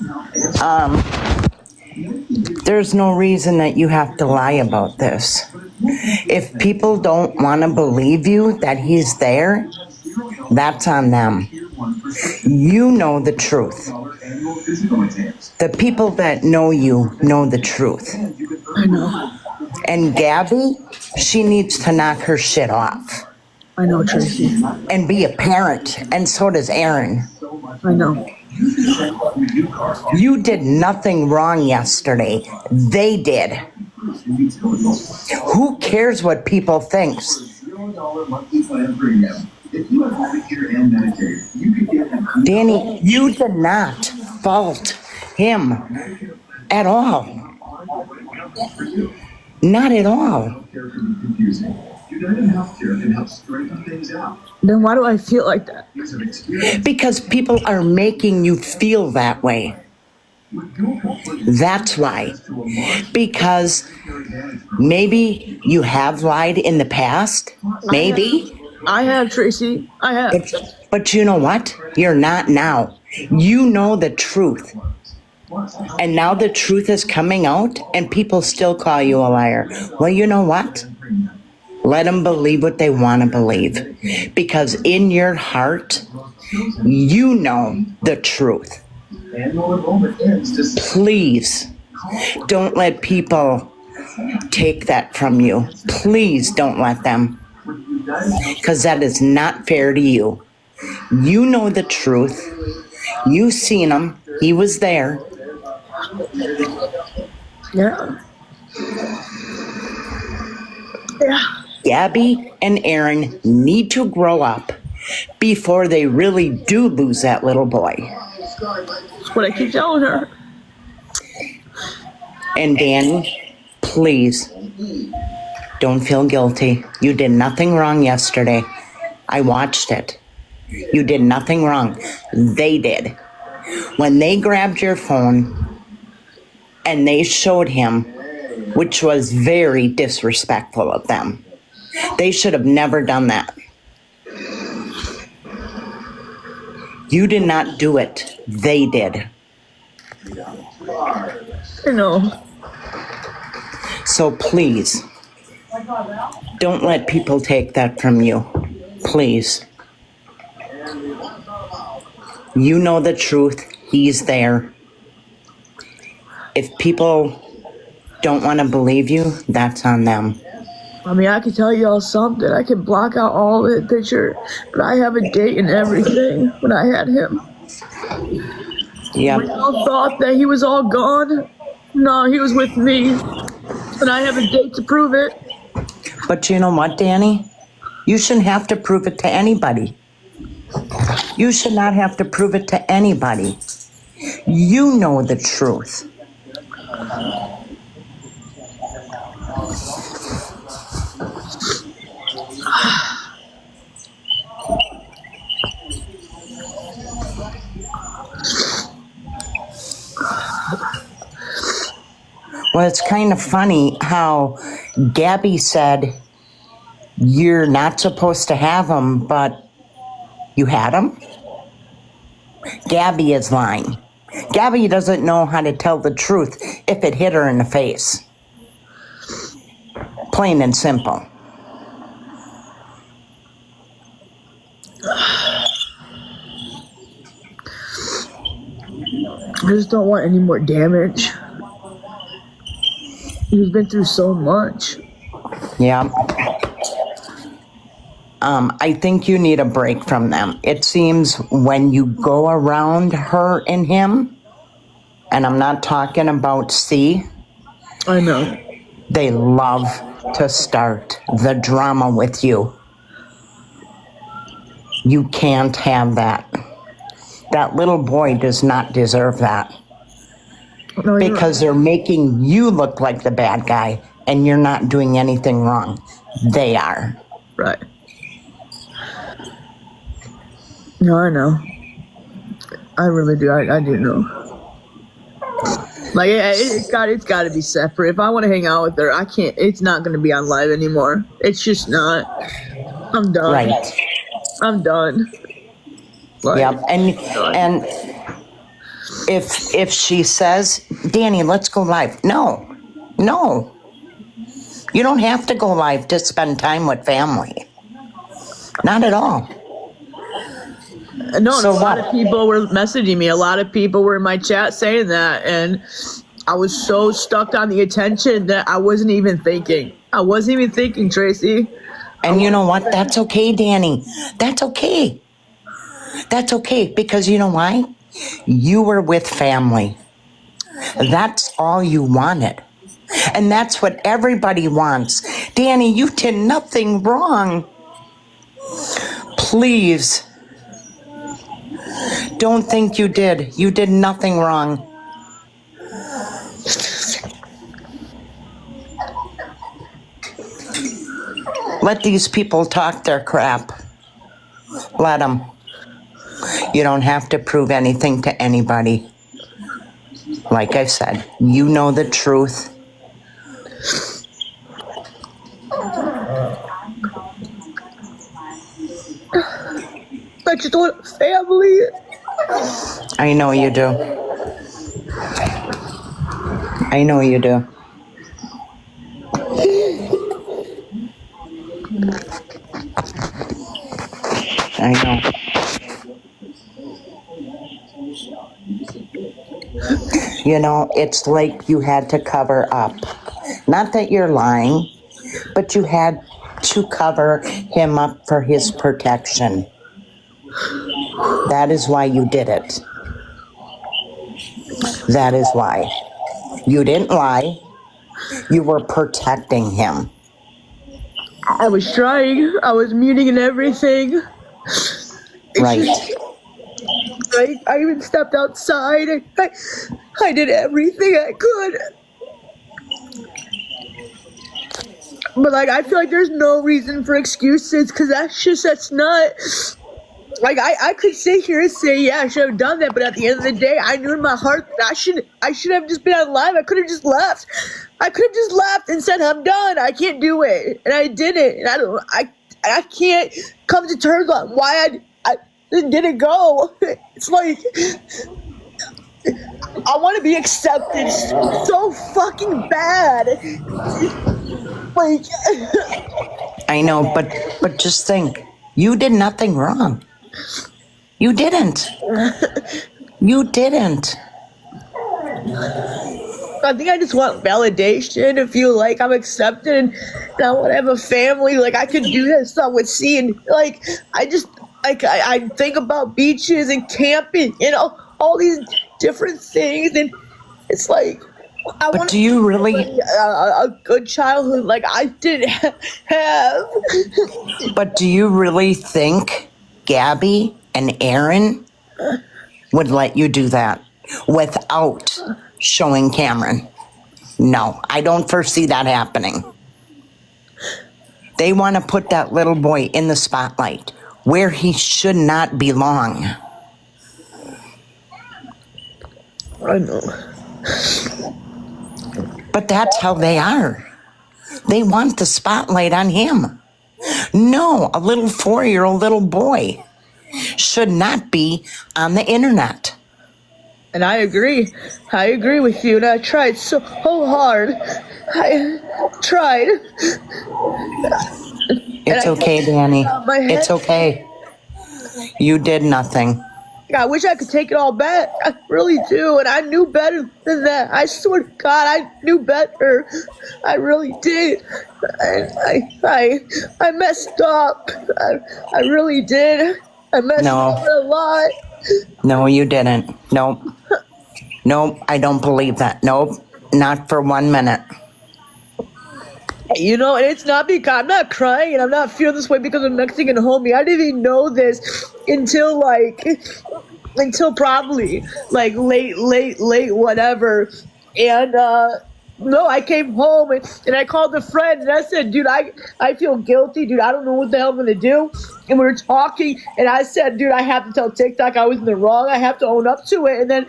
C: There's no reason that you have to lie about this. If people don't want to believe you that he's there, that's on them. You know the truth. The people that know you know the truth.
A: I know.
C: And Gabby, she needs to knock her shit off.
A: I know, Tracy.
C: And be a parent, and so does Aaron.
A: I know.
C: You did nothing wrong yesterday. They did. Who cares what people think? Dani, you did not fault him at all. Not at all.
A: Then why do I feel like that?
C: Because people are making you feel that way. That's why. Because maybe you have lied in the past. Maybe.
A: I have, Tracy. I have.
C: But you know what? You're not now. You know the truth. And now the truth is coming out and people still call you a liar. Well, you know what? Let them believe what they want to believe. Because in your heart, you know the truth. Please don't let people take that from you. Please don't let them. Because that is not fair to you. You know the truth. You seen him. He was there.
A: Yeah. Yeah.
C: Gabby and Aaron need to grow up before they really do lose that little boy.
A: That's what I keep telling her.
C: And Dani, please, don't feel guilty. You did nothing wrong yesterday. I watched it. You did nothing wrong. They did. When they grabbed your phone and they showed him, which was very disrespectful of them. They should have never done that. You did not do it. They did.
A: I know.
C: So please, don't let people take that from you. Please. You know the truth. He's there. If people don't want to believe you, that's on them.
A: I mean, I could tell y'all something. I could block out all the picture, but I have a date and everything when I had him.
C: Yep.
A: We all thought that he was all gone. No, he was with me, and I have a date to prove it.
C: But you know what, Dani? You shouldn't have to prove it to anybody. You should not have to prove it to anybody. You know the truth. Well, it's kind of funny how Gabby said you're not supposed to have them, but you had them. Gabby is lying. Gabby doesn't know how to tell the truth if it hit her in the face. Plain and simple.
A: I just don't want any more damage. He's been through so much.
C: Yeah. I think you need a break from them. It seems when you go around her and him, and I'm not talking about C,
A: I know.
C: they love to start the drama with you. You can't have that. That little boy does not deserve that.
A: No,
C: Because they're making you look like the bad guy, and you're not doing anything wrong. They are.
A: right. No, I know. I really do. I do know. Like it's got to be separate. If I want to hang out with her, I can't. It's not going to be on live anymore. It's just not. I'm done.
C: Right.
A: I'm done. Like,
C: Yep. And if she says, Dani, let's go live. No. You don't have to go live to spend time with family. Not at all.
A: No,
C: So
A: a lot
C: what?
A: of people were messaging me. A lot of people were in my chat saying that, and I was so stuck on the attention that I wasn't even thinking. Tracy.
C: And you know what? That's okay, Dani. That's okay. That's okay, because you know why? You were with family. That's all you wanted. And that's what everybody wants. Dani, you did nothing wrong. Please. Don't think you did. You did nothing wrong. Let these people talk their crap. Let them. You don't have to prove anything to anybody. Like I said, you know the truth.
A: I just want family.
C: I know you do. I know you do. I know. You know, it's like you had to cover up. Not that you're lying, but you had to cover him up for his protection. That is why you did it. That is why. You didn't lie. You were protecting him.
A: I was trying. I was muting and everything.
C: Right.
A: I even stepped outside. I did everything I could. But like, I feel like there's no reason for excuses, because that's not. Like, I could sit here and say, yeah, I should have done that, but at the end of the day, I knew in my heart that I should have just been on live. I could have just left. I could have just left and said, I'm done. I can't do it. And I did it. And I can't come to terms on why I didn't go. It's like, I want to be accepted so fucking bad. Like,
C: I know, but just think, you did nothing wrong. You didn't. You didn't.
A: I think I just want validation to feel like I'm accepted, and I want to have a family. Like, I could do that stuff with C, and like, I think about beaches and camping, all these different things, and it's like, I
C: But
A: want
C: do you really,
A: a good childhood like I didn't have.
C: but do you really think Gabby and Aaron would let you do that without showing Cameron? No, I don't foresee that happening. They want to put that little boy in the spotlight where he should not belong.
A: I know.
C: But that's how they are. They want the spotlight on him. No, a little 4-year-old little boy should not be on the internet.
A: And I agree. I agree with you. And I tried so hard. I tried.
C: It's okay, Dani. It's okay. You did nothing.
A: I wish I could take it all back. I really do. And I knew better than that. I swear to God, I knew better. I really did. I messed up. I really did. I messed up a lot.
C: No, you didn't. Nope. Nope, I don't believe that. Nope, not for 1 minute.
A: You know, and it's not because I'm not crying and I'm not feeling this way because of Mexican homie. I didn't even know this until probably like late whatever. And no, I came home and I called a friend and I said, dude, I feel guilty, dude. I don't know what the hell I'm gonna do. And we were talking and I said, dude, I have to tell TikTok I was in the wrong. I have to own up to it. And then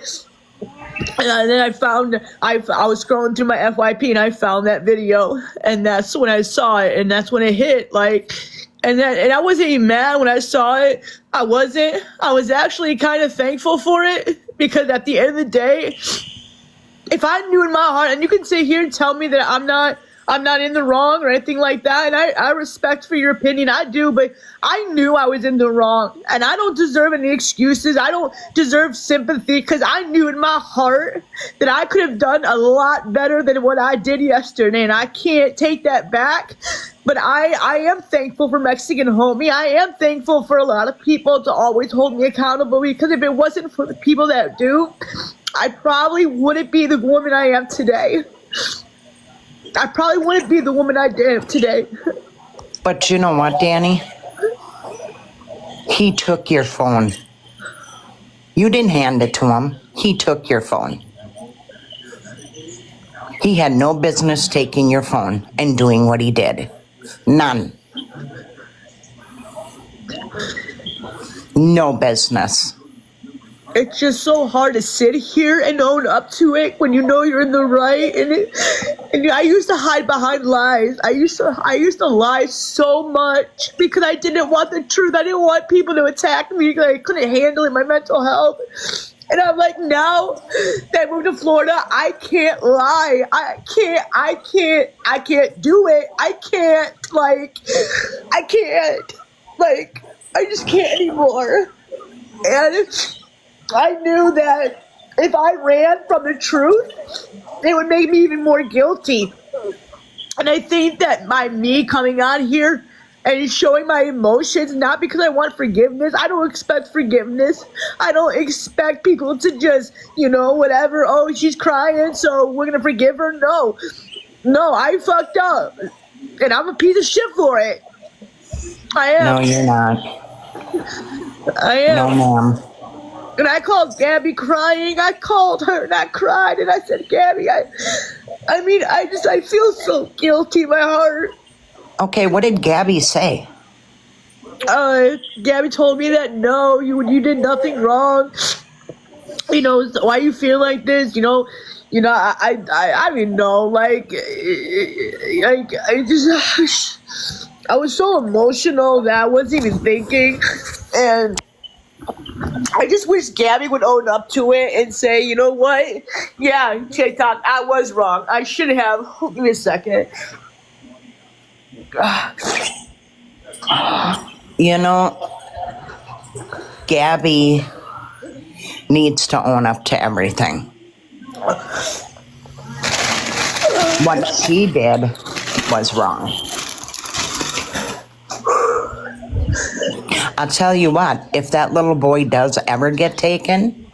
A: I found I was scrolling through my FYP and I found that video and that's when I saw it and that's when it hit and I wasn't even mad when I saw it. I wasn't. I was actually kind of thankful for it because at the end of the day, if I knew in my heart, and you can sit here and tell me that I'm not in the wrong or anything like that, and I respect for your opinion, I do, but I knew I was in the wrong, and I don't deserve any excuses. I don't deserve sympathy because I knew in my heart that I could have done a lot better than what I did yesterday, and I can't take that back. But I am thankful for Mexican homie. I am thankful for a lot of people to always hold me accountable because if it wasn't for the people that do, I probably wouldn't be the woman I am today. I probably wouldn't be the woman I am today.
C: But you know what, Dani? He took your phone. You didn't hand it to him. He took your phone. He had no business taking your phone and doing what he did. None. No business.
A: It's just so hard to sit here and own up to it when you know you're in the right. And I used to hide behind lies. I used to lie so much because I didn't want the truth. I didn't want people to attack me because I couldn't handle it, my mental health. And I'm like, now that I moved to Florida, I can't lie. I can't do it. I just can't anymore. And I knew that if I ran from the truth, it would make me even more guilty. And I think that by me coming on here and showing my emotions, not because I want forgiveness. I don't expect forgiveness. I don't expect people to just, whatever. Oh, she's crying, so we're going to forgive her. No, I fucked up. And I'm a piece of shit for it. I am.
C: No, you're not.
A: I am.
C: No, ma'am.
A: And I called Gabby crying. I called her and I cried and I said, Gabby, I feel so guilty in my heart.
C: Okay, what did Gabby say?
A: Gabby told me that no, you did nothing wrong. Why you feel like this? I mean, no, I was so emotional that I wasn't even thinking, and I just wish Gabby would own up to it and say, you know what? Yeah, TikTok, I was wrong. I should have. Give me a second.
C: Gabby needs to own up to everything. What she did was wrong. I'll tell you what, if that little boy does ever get taken,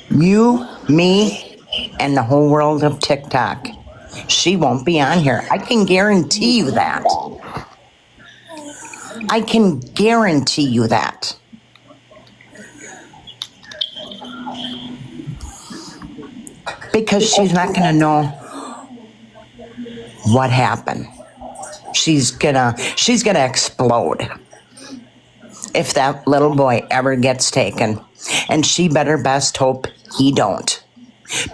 C: you, me, and the whole world of TikTok, she won't be on here. I can guarantee you that. I can guarantee you that. Because she's not going to know what happened. She's gonna explode if that little boy ever gets taken. And she better best hope he don't.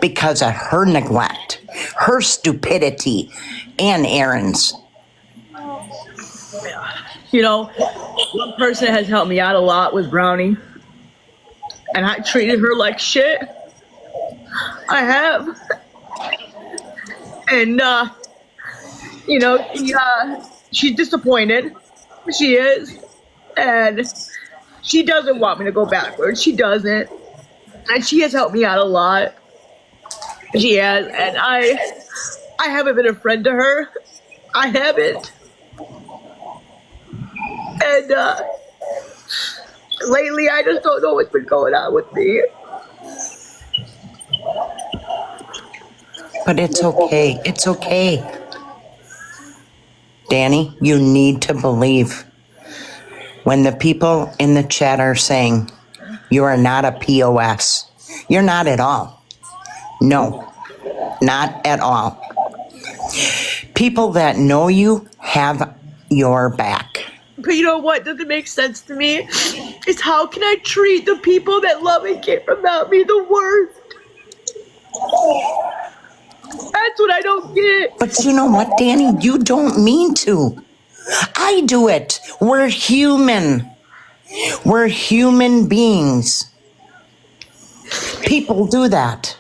C: because of her neglect, her stupidity, and Aaron's.
A: You know, one person that has helped me out a lot was Brownie, and I treated her like shit. I have, and you know, she's disappointed. She is, and she doesn't want me to go backwards. She doesn't, and she has helped me out a lot. She has, and I haven't been a friend to her. I haven't, and lately I just don't know what's been going on with me.
C: But it's okay. It's okay. Dani, you need to believe when the people in the chat are saying you are not a POS. You're not at all. No, not at all. People that know you have your back.
A: But you know what doesn't make sense to me is how can I treat the people that love and care about me the worst? That's what I don't get.
C: But you know what, Dani? You don't mean to. I do it. We're human. We're human beings. People do that.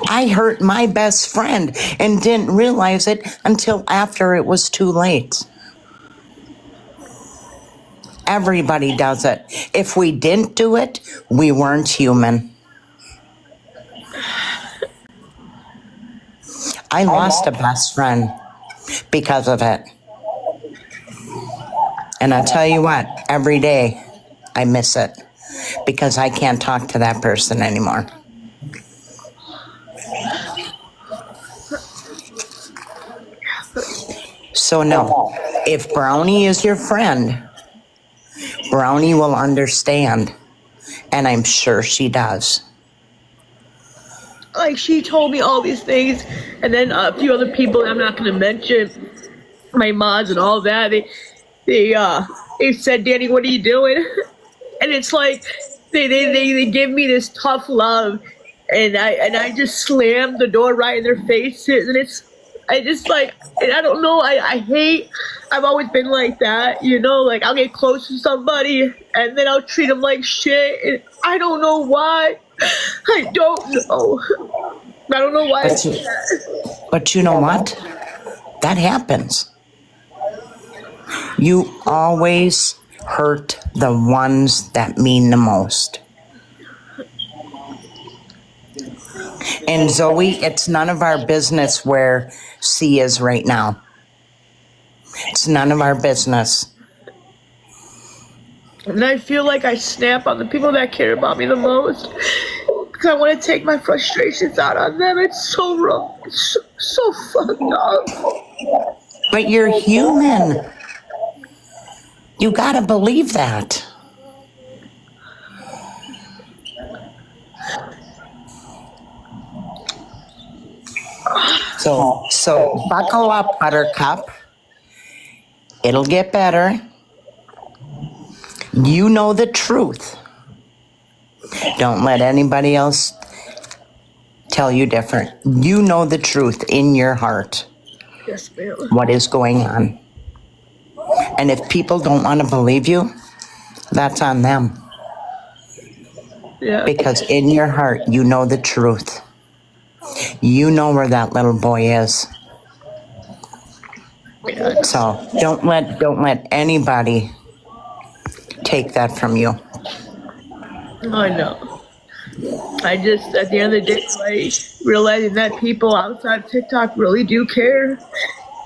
C: I hurt my best friend and didn't realize it until after it was too late. Everybody does it. If we didn't do it, we weren't human. I lost a best friend because of it. And I'll tell you what, every day I miss it because I can't talk to that person anymore. So no, if Brownie is your friend, Brownie will understand. And I'm sure she does.
A: Like, she told me all these things, and then a few other people that I'm not going to mention, my mods and all that, they said, Dani, what are you doing? And it's like, they give me this tough love, and I just slammed the door right in their faces, and I just like, and I don't know, I've always been like that, you know, like I'll get close to somebody, and then I'll treat them like shit, and I don't know why. I don't know. I don't know why.
C: But you know what? That happens. You always hurt the ones that mean the most. And Zoe, it's none of our business where C is right now. It's none of our business.
A: And I feel like I snap on the people that care about me the most. Because I want to take my frustrations out on them. It's so wrong. It's so fucked up.
C: But you're human. You gotta believe that. So buckle up, Buttercup. It'll get better. You know the truth. Don't let anybody else tell you different. You know the truth in your heart.
A: Yes, ma'am.
C: What is going on. And if people don't want to believe you, that's on them.
A: Yeah.
C: Because in your heart, you know the truth. You know where that little boy is.
A: Yeah.
C: So don't let anybody take that from you.
A: I know. I just, at the end of the day, like, realizing that people outside of TikTok really do care.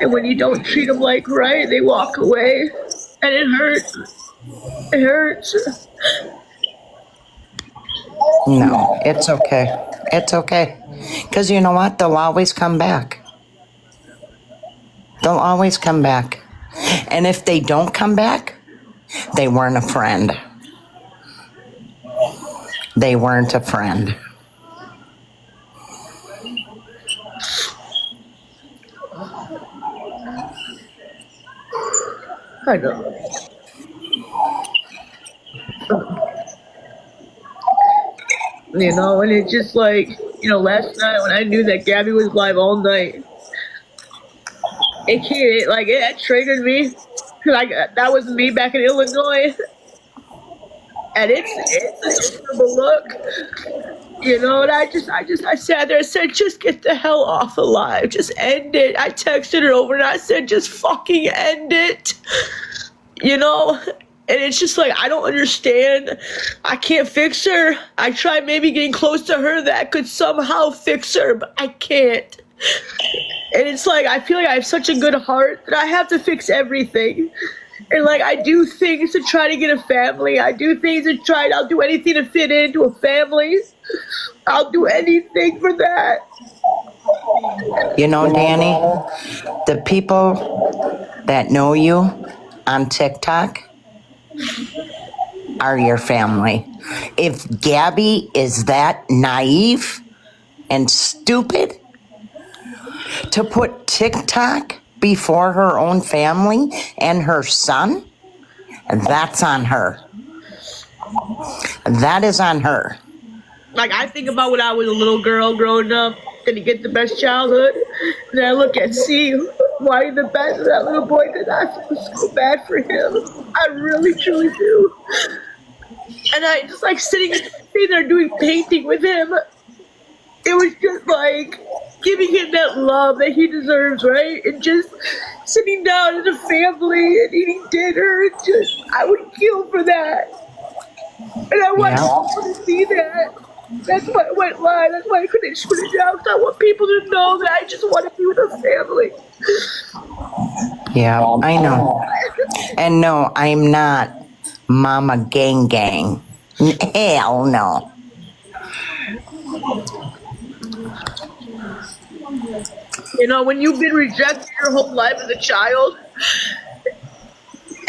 A: And when you don't treat them like right, they walk away. And it hurts. It hurts.
C: No, it's okay. It's okay. Because you know what? They'll always come back. They'll always come back. And if they don't come back, they weren't a friend. They weren't a friend.
A: I know. You know, and it's just like, last night when I knew that Gabby was live all night, it triggered me. Like, that was me back in Illinois. And it's a horrible look. And I sat there and said, just get the hell off the live. Just end it. I texted her over and I said, just fucking end it. And it's just like, I don't understand. I can't fix her. I tried maybe getting close to her that could somehow fix her, but I can't. And it's like, I feel like I have such a good heart that I have to fix everything. And like, I do things to try to get a family. I'll do anything to fit into a family. I'll do anything for that.
C: Dani, the people that know you on TikTok are your family. If Gabby is that naive and stupid to put TikTok before her own family and her son, that's on her. That is on her.
A: Like, I think about when I was a little girl growing up, didn't get the best childhood. And then I look at why the best of that little boy, because I feel so bad for him. I really, truly do. And I just like sitting there doing painting with him. It was just like giving him that love that he deserves, right? And just sitting down as a family and eating dinner. And I would kill for that. And I want people to see that. That's why I went live. That's why I couldn't put it down. Because I want people to know that I just want to be with a family.
C: Yeah, I know. And no, I'm not Mama Gang Gang. Hell no.
A: When you've been rejected your whole life as a child,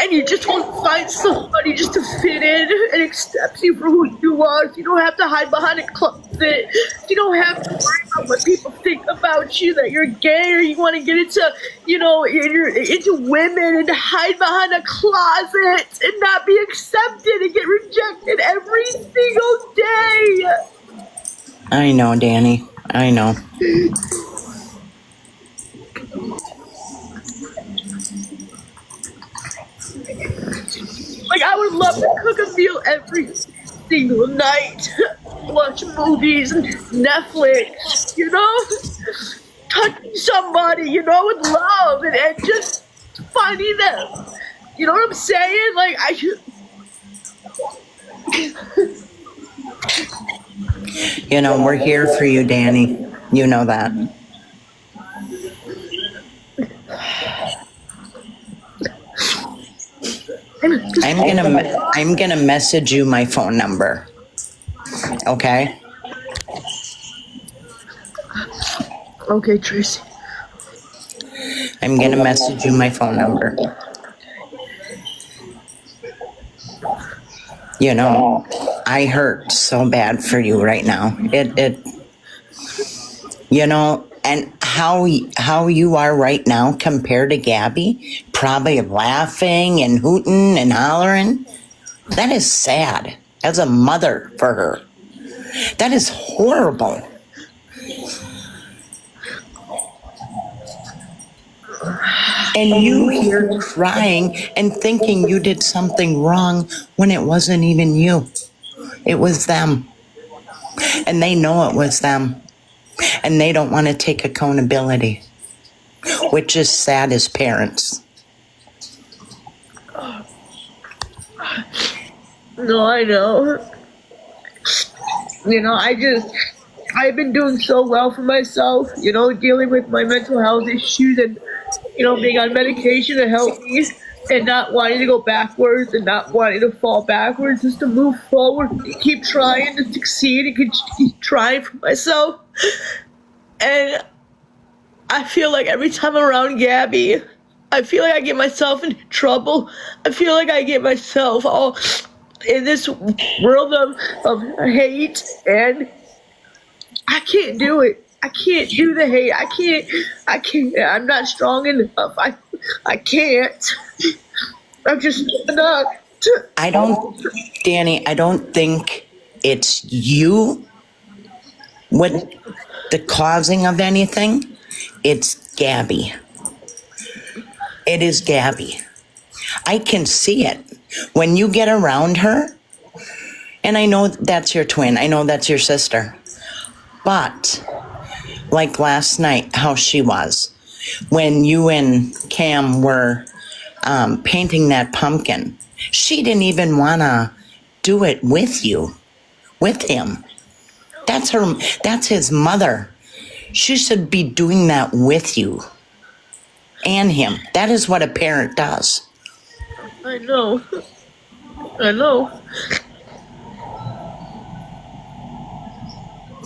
A: and you just want to find somebody just to fit in and accept you for who you are. So you don't have to hide behind a closet. You don't have to worry about what people think about you, that you're gay or you want to get into, into women and hide behind a closet and not be accepted and get rejected every single day.
C: I know, Dani. I know.
A: Like, I would love to cook a meal every single night, watch movies, Netflix, touching somebody, with love and just finding them. You know what I'm saying? Like,
C: we're here for you, Dani. You know that. I'm gonna message you my phone number. Okay?
A: Okay, Tracy.
C: I'm gonna message you my phone number. I hurt so bad for you right now. And how you are right now compared to Gabby, probably laughing and hooting and hollering, that is sad as a mother for her. That is horrible. And you here crying and thinking you did something wrong when it wasn't even you. It was them. And they know it was them. And they don't want to take accountability, which is sad as parents.
A: No, I know. I've been doing so well for myself, dealing with my mental health issues and, being on medication to help me and not wanting to go backwards and not wanting to fall backwards, just to move forward, to keep trying to succeed and keep trying for myself. And I feel like every time I'm around Gabby, I feel like I get myself in trouble. I feel like I get myself all in this world of hate, and I can't do it. I can't do the hate. I can't. I'm not strong enough. I can't. I'm just not.
C: Dani, I don't think it's you with the causing of anything, it's Gabby. It is Gabby. I can see it. When you get around her, and I know that's your twin, I know that's your sister, but like last night, how she was, when you and Cam were painting that pumpkin, she didn't even want to do it with you, with him. That's his mother. She should be doing that with you and him. That is what a parent does.
A: I know. I know.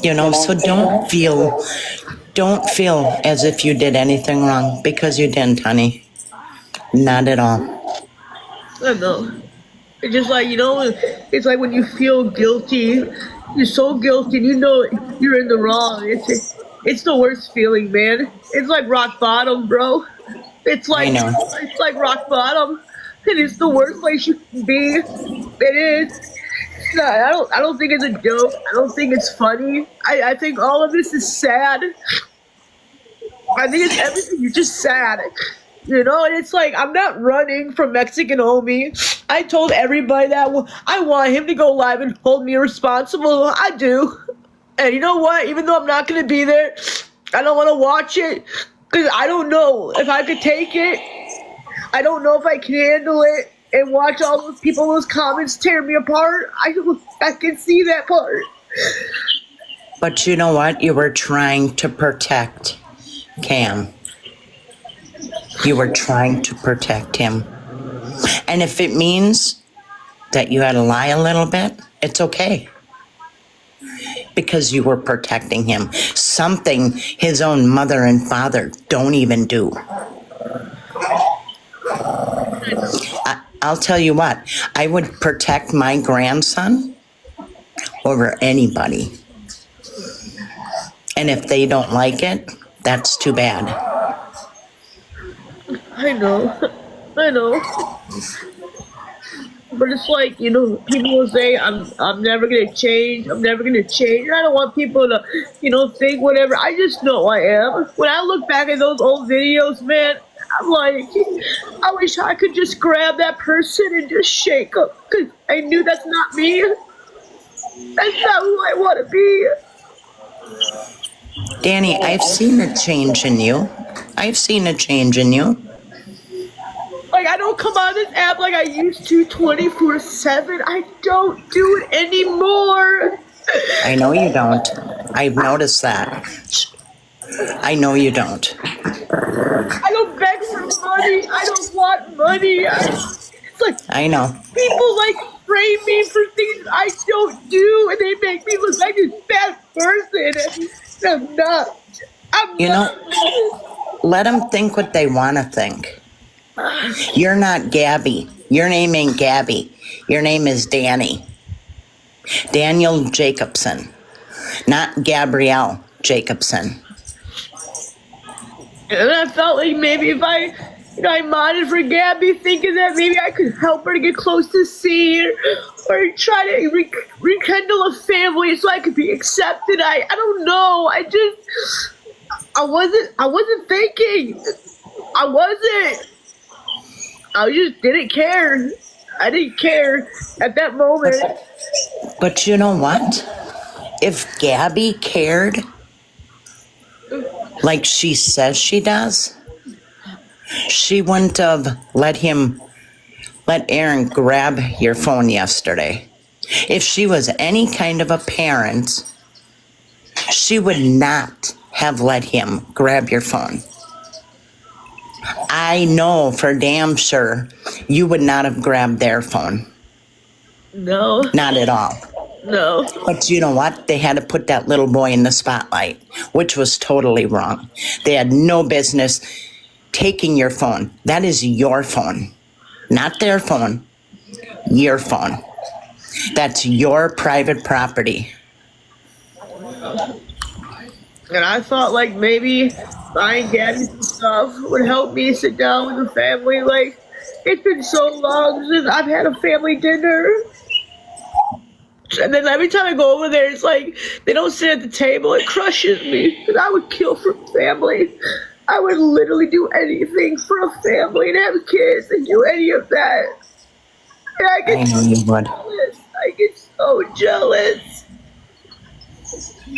C: You know, so don't feel as if you did anything wrong, because you didn't, honey. Not at all.
A: I know. It's just like, it's like when you feel guilty, you're so guilty, and you know you're in the wrong. It's the worst feeling, man. It's like rock bottom, bro. It's
C: I know.
A: it's like rock bottom, and it's the worst place you can be. It is. No, I don't think it's a joke. I don't think it's funny. I think all of this is sad. I think it's everything. You're just sad. And it's like, I'm not running from Mexican homie. I told everybody that I want him to go live and hold me responsible. I do. And you know what? Even though I'm not going to be there, I don't want to watch it because I don't know if I could take it. I don't know if I can handle it and watch all those people, those comments tear me apart. I can see that part.
C: But you know what? You were trying to protect Cam. You were trying to protect him. And if it means that you had to lie a little bit, it's okay. Because you were protecting him. Something his own mother and father don't even do. I'll tell you what, I would protect my grandson over anybody. And if they don't like it, that's too bad.
A: I know. But it's like, people will say, I'm never gonna change. I'm never gonna change. I don't want people to, think whatever. I just know I am. When I look back at those old videos, man, I'm like, I wish I could just grab that person and just shake them, because I knew that's not me. That's not who I want to be.
C: Dani, I've seen a change in you.
A: Like, I don't come on this app like I used to 24/7. I don't do it anymore.
C: I know you don't. I've noticed that. I know you don't.
A: I don't beg for money. I don't want money. It's like,
C: I know.
A: people frame me for things I don't do, and they make me look like this bad person. And I'm not.
C: Let them think what they want to think. You're not Gabby. Your name ain't Gabby. Your name is Dani. Daniel Jacobson, not Gabrielle Jacobson.
A: And I felt like maybe if I modded for Gabby, thinking that maybe I could help her to get close to C, or try to rekindle a family so I could be accepted. I don't know. I wasn't thinking. I wasn't. I just didn't care. I didn't care at that moment.
C: But you know what? If Gabby cared, like she says she does, she wouldn't have let Aaron grab your phone yesterday. If she was any kind of a parent, she would not have let him grab your phone. I know for damn sure you would not have grabbed their phone.
A: No.
C: Not at all.
A: No.
C: But you know what? They had to put that little boy in the spotlight, which was totally wrong. They had no business taking your phone. That is your phone, not their phone. Your phone. That's your private property.
A: And I thought like maybe buying Gabby some stuff would help me sit down with the family. Like, it's been so long since I've had a family dinner. And then every time I go over there, it's like they don't sit at the table. It crushes me because I would kill for family. I would literally do anything for a family and have kids and do any of that. And I
C: I
A: get
C: know you would.
A: jealous. I get so jealous.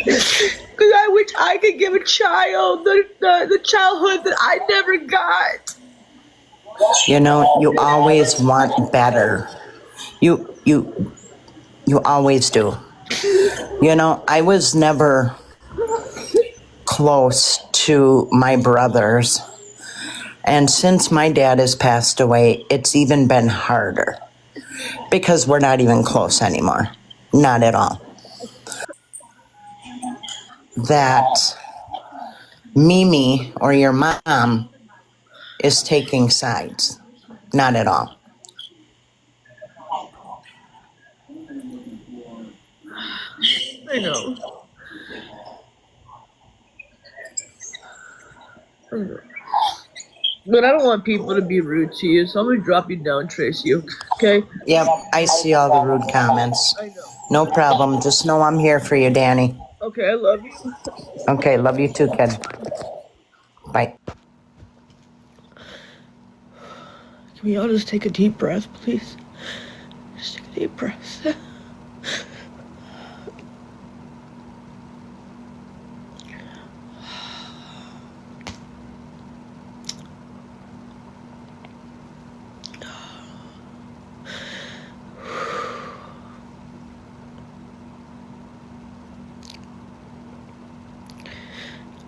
A: Because I wish I could give a child the childhood that I never got.
C: You know, you always want better. You always do. You know, I was never close to my brothers. And since my dad has passed away, it's even been harder because we're not even close anymore. Not at all. That Mimi or your mom is taking sides. Not at all.
A: I know. But I don't want people to be rude to you, so I'm gonna drop you down, Tracy. Okay?
C: Yep, I see all the rude comments.
A: I know.
C: No problem. Just know I'm here for you, Dani.
A: Okay, I love you.
C: Okay, love you too, kid. Bye.
A: Can we all just take a deep breath, please? Just take a deep breath.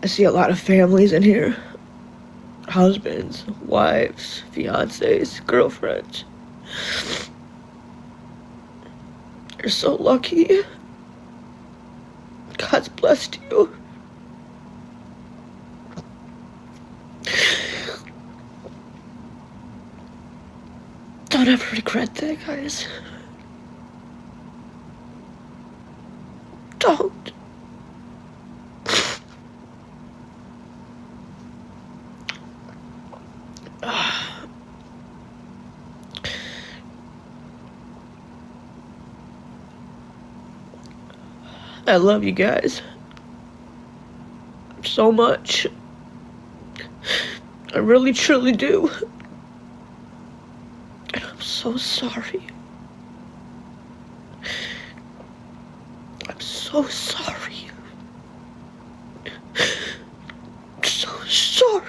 A: I see a lot of families in here. Husbands, wives, fiancés, girlfriends. You're so lucky. God's blessed you. Don't ever regret that, guys. Don't. I love you guys so much. I really, truly do. And I'm so sorry. I'm so sorry. I'm so sorry.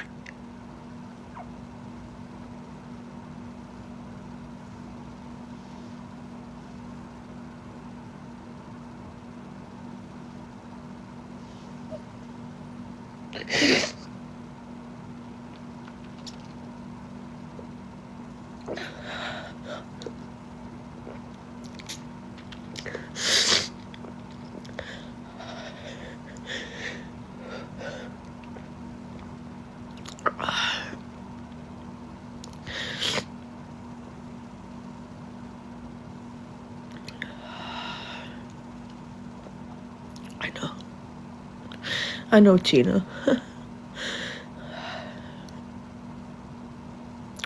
A: I know, Tina.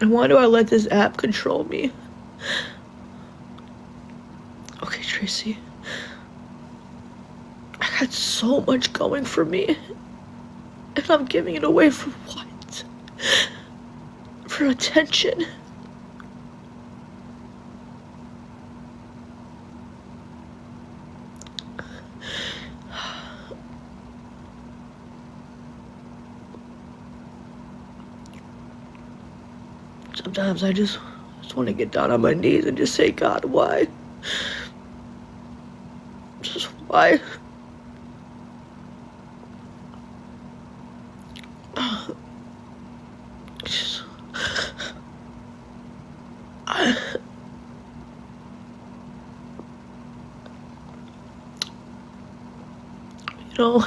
A: And why do I let this app control me? Okay, Tracy. I got so much going for me. And I'm giving it away for what? For attention. Sometimes I just want to get down on my knees and just say, God, why? Just why? Just, you know,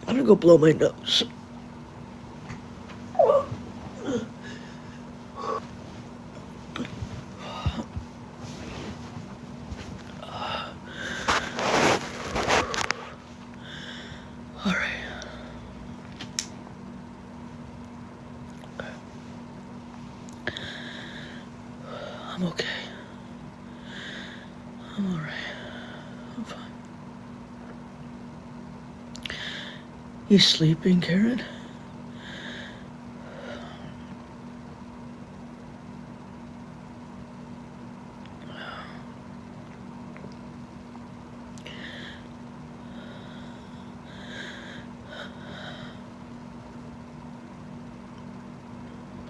A: I'm gonna go blow my nose. All right. You sleeping, Karen?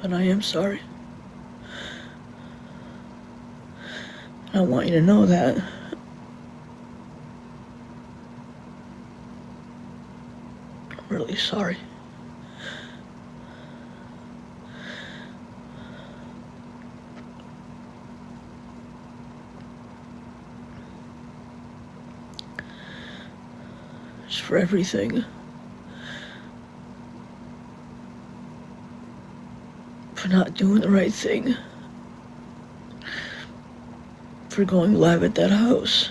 A: But I am sorry. I want you to know that. I'm really sorry. Just for everything. For not doing the right thing. For going live at that house.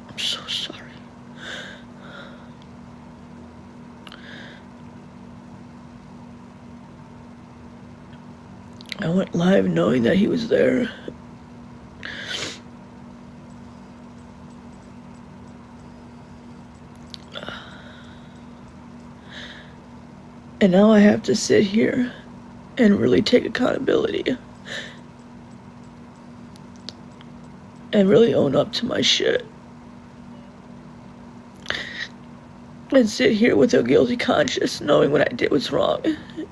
A: I'm so sorry. I went live knowing that he was there. And now I have to sit here and really take accountability. And really own up to my shit. And sit here with a guilty conscience, knowing what I did was wrong,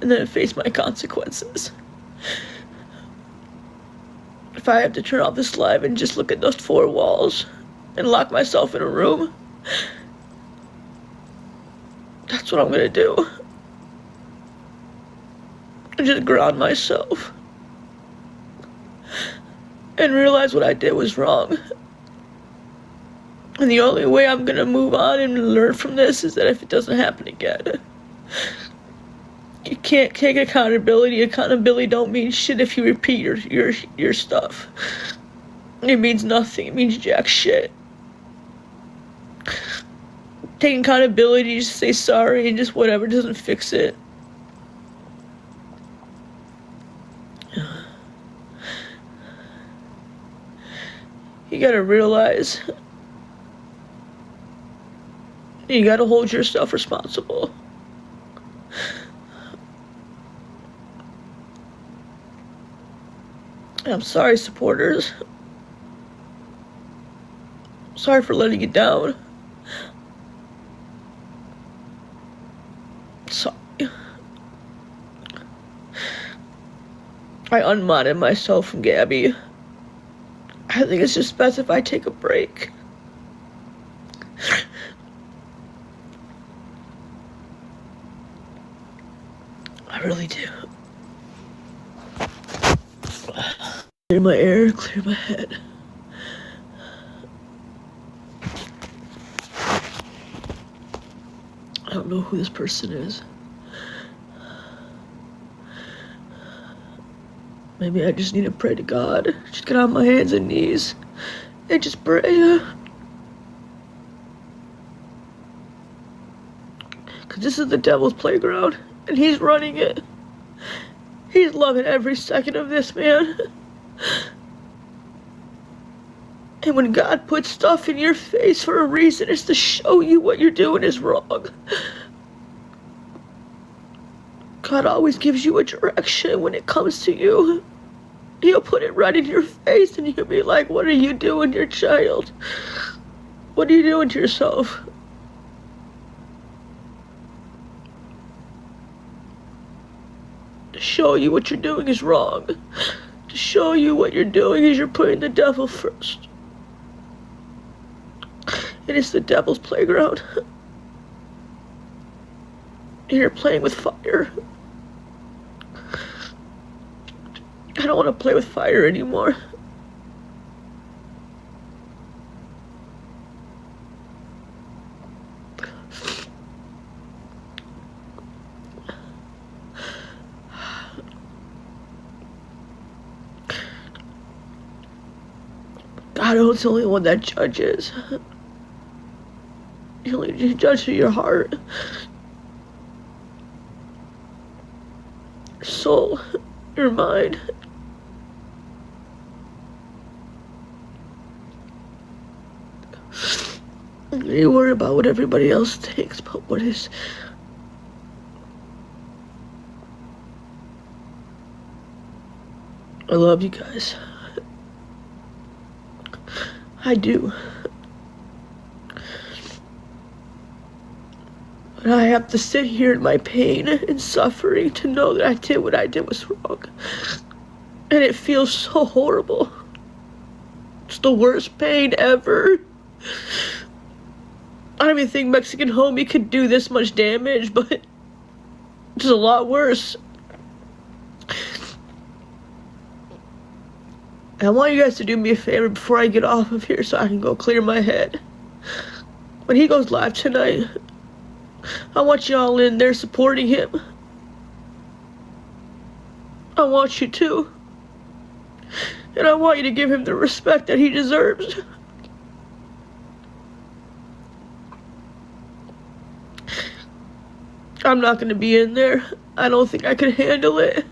A: and then face my consequences. If I have to turn off this live and just look at those 4 walls and lock myself in a room, that's what I'm gonna do. And just ground myself. And realize what I did was wrong. And the only way I'm gonna move on and learn from this is that if it doesn't happen again. You can't take accountability. Accountability don't mean shit if you repeat your stuff. It means nothing. It means jack shit. Taking accountability, just say sorry and just whatever doesn't fix it. You gotta realize you gotta hold yourself responsible. And I'm sorry, supporters. Sorry for letting you down. Sorry. I unmodded myself from Gabby. I think it's just best if I take a break. I really do. Clear my air, clear my head. I don't know who this person is. Maybe I just need to pray to God. Just get on my hands and knees and just pray. Because this is the devil's playground and he's running it. He's loving every second of this, man. And when God puts stuff in your face for a reason, it's to show you what you're doing is wrong. God always gives you a direction when it comes to you. He'll put it right in your face and you'll be like, what are you doing, your child? What are you doing to yourself? To show you what you're doing is wrong. To show you what you're doing is you're putting the devil first. And it's the devil's playground. And you're playing with fire. I don't want to play with fire anymore. God is the only one that judges. You only judge through your heart, your soul, your mind. You worry about what everybody else thinks, but what is... I love you guys. I do. But I have to sit here in my pain and suffering to know that I did what I did was wrong. And it feels so horrible. It's the worst pain ever. I don't even think Mexican Homie could do this much damage, but it's a lot worse. I want you guys to do me a favor before I get off of here so I can go clear my head. When he goes live tonight, I want y'all in there supporting him. I want you to. And I want you to give him the respect that he deserves. I'm not gonna be in there. I don't think I can handle it.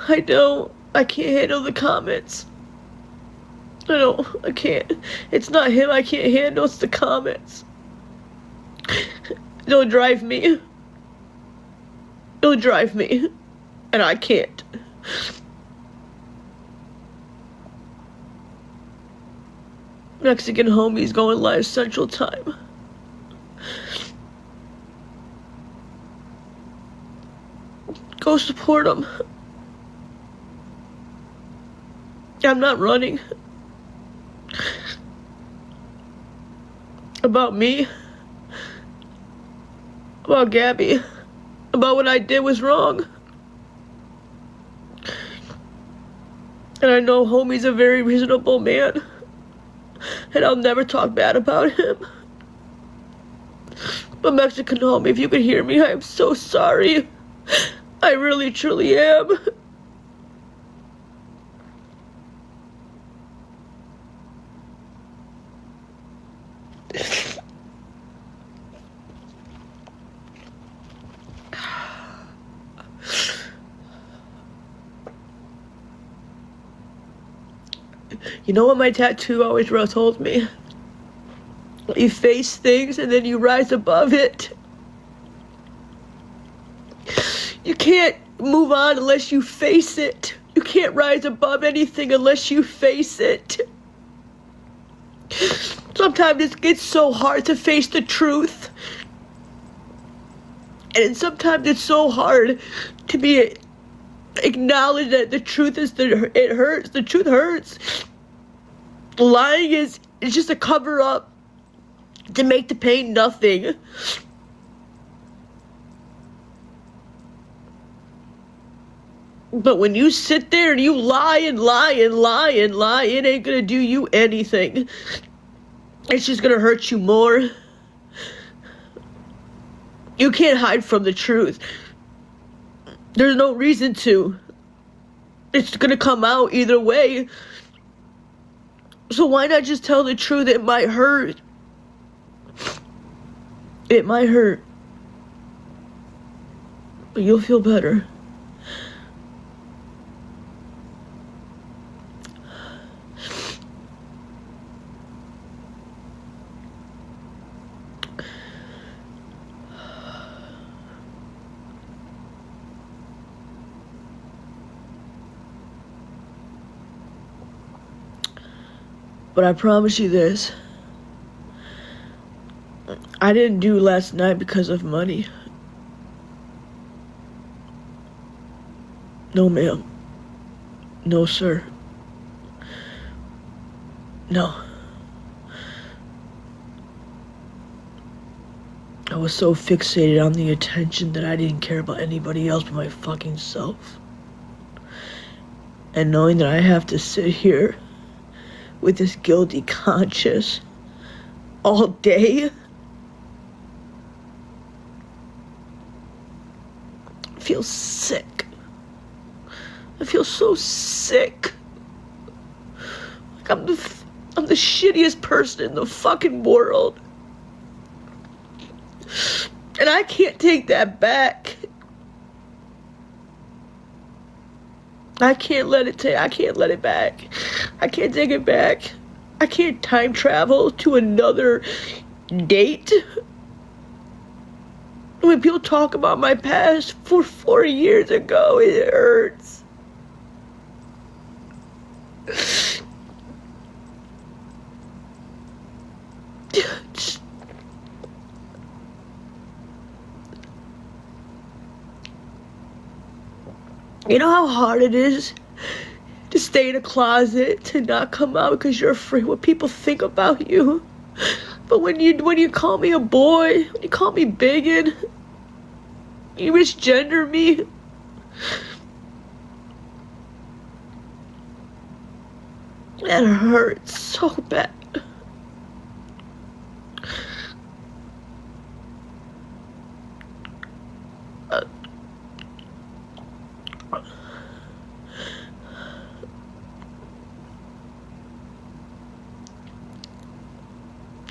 A: I don't. I can't handle the comments. I can't. It's not him I can't handle, it's the comments. They'll drive me. It'll drive me. And I can't. Mexican Homie's going live Central Time. Go support him. I'm not running. About me. About Gabby. About what I did was wrong. And I know Homie's a very reasonable man. And I'll never talk bad about him. But Mexican Homie, if you could hear me, I am so sorry. I really, truly am. You know what my tattoo always told me? You face things and then you rise above it. You can't move on unless you face it. You can't rise above anything unless you face it. Sometimes it gets so hard to face the truth. And sometimes it's so hard to be acknowledged that the truth is it hurts. The truth hurts. Lying is just a cover up to make the pain nothing. But when you sit there and you lie and lie and lie and lie, it ain't gonna do you anything. It's just gonna hurt you more. You can't hide from the truth. There's no reason to. It's gonna come out either way. So why not just tell the truth? It might hurt. It might hurt. But you'll feel better. But I promise you this. I didn't do last night because of money. No, ma'am. No, sir. No. I was so fixated on the attention that I didn't care about anybody else but my fucking self. And knowing that I have to sit here with this guilty conscience all day, I feel sick. I feel so sick. Like I'm the shittiest person in the fucking world. And I can't take that back. I can't let it back. I can't take it back. I can't time travel to another date. When people talk about my past for 4 years ago, it hurts. You know how hard it is to stay in a closet, to not come out because you're afraid what people think about you. But when you call me a boy, when you call me bigot, you misgender me. That hurts so bad.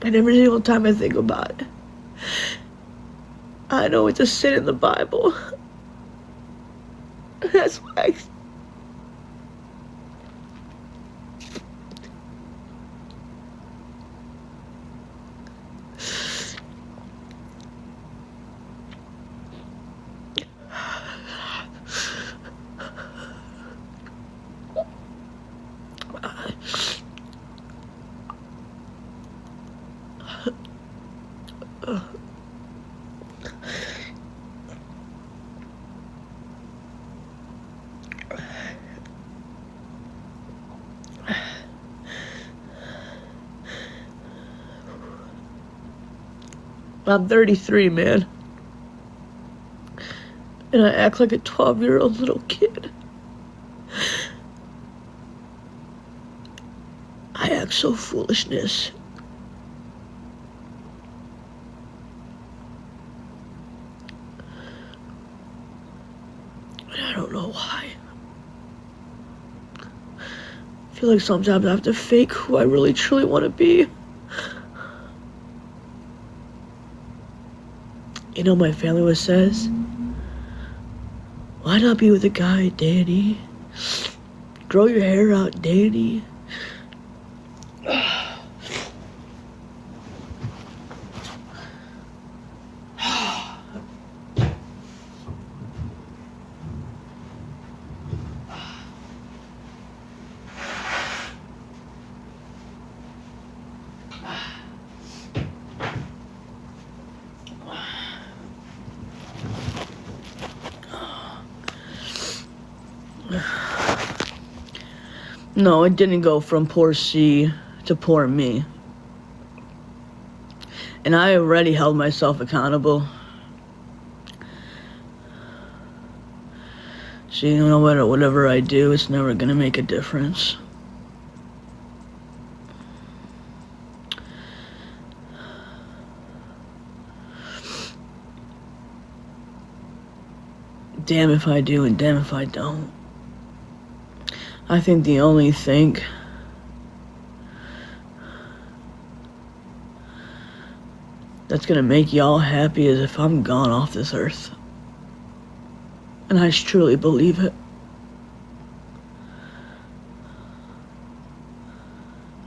A: And every single time I think about it, I know it's a sin in the Bible. That's why I'm 33, man. And I act like a 12-year-old little kid. I act so foolishness. And I don't know why. I feel like sometimes I have to fake who I really truly want to be. You know, my family always says, why not be with a guy, Dani? Grow your hair out, Dani. No, it didn't go from poor C to poor me. And I already held myself accountable. So you know what, whatever I do, it's never gonna make a difference. Damn if I do and damn if I don't. I think the only thing that's gonna make y'all happy is if I'm gone off this earth. And I truly believe it.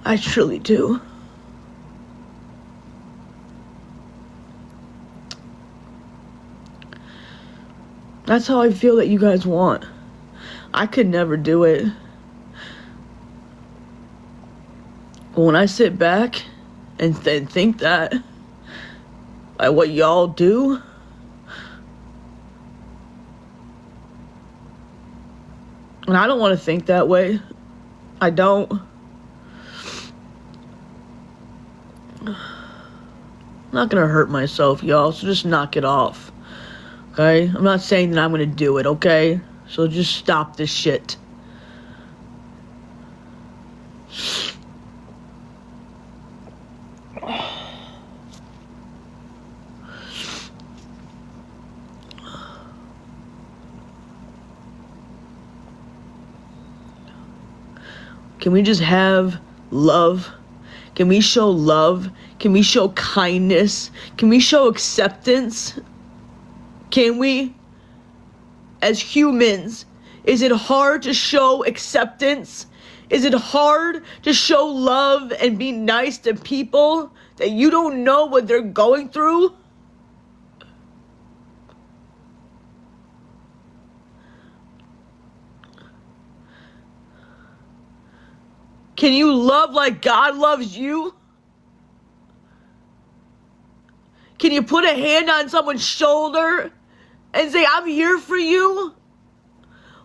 A: I truly do. That's how I feel that you guys want. I could never do it. But when I sit back and think that by what y'all do, and I don't want to think that way. I don't. I'm not gonna hurt myself, y'all, so just knock it off. Okay? I'm not saying that I'm gonna do it, okay? So just stop this shit. Can we just have love? Can we show love? Can we show kindness? Can we show acceptance? Can we? As humans, is it hard to show acceptance? Is it hard to show love and be nice to people that you don't know what they're going through? Can you love like God loves you? Can you put a hand on someone's shoulder and say, I'm here for you?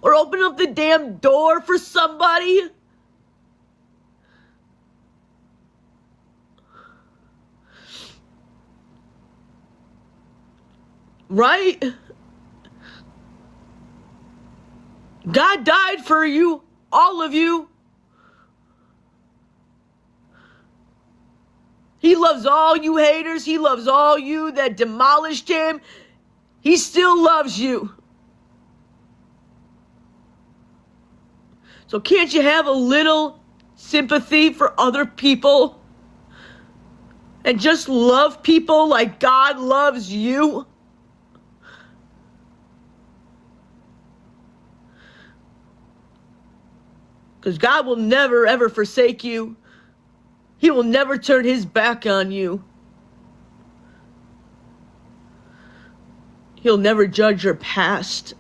A: Or open up the damn door for somebody? Right? God died for you, all of you. He loves all you haters. He loves all you that demolished him. He still loves you. So can't you have a little sympathy for other people? And just love people like God loves you? Because God will never, ever forsake you. He will never turn his back on you. He'll never judge your past.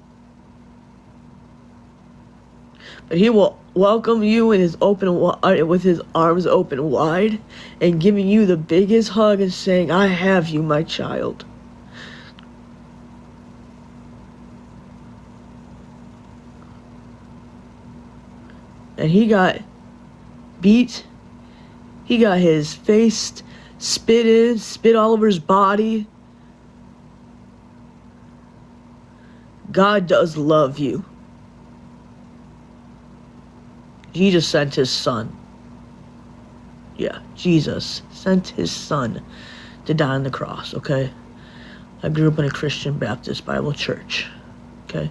A: But he will welcome you in his with his arms open wide and giving you the biggest hug and saying, I have you, my child. And he got beat. He got his face spit all over his body. God does love you. Jesus sent his son. Yeah, Jesus sent his son to die on the cross, okay? I grew up in a Christian Baptist Bible church, okay?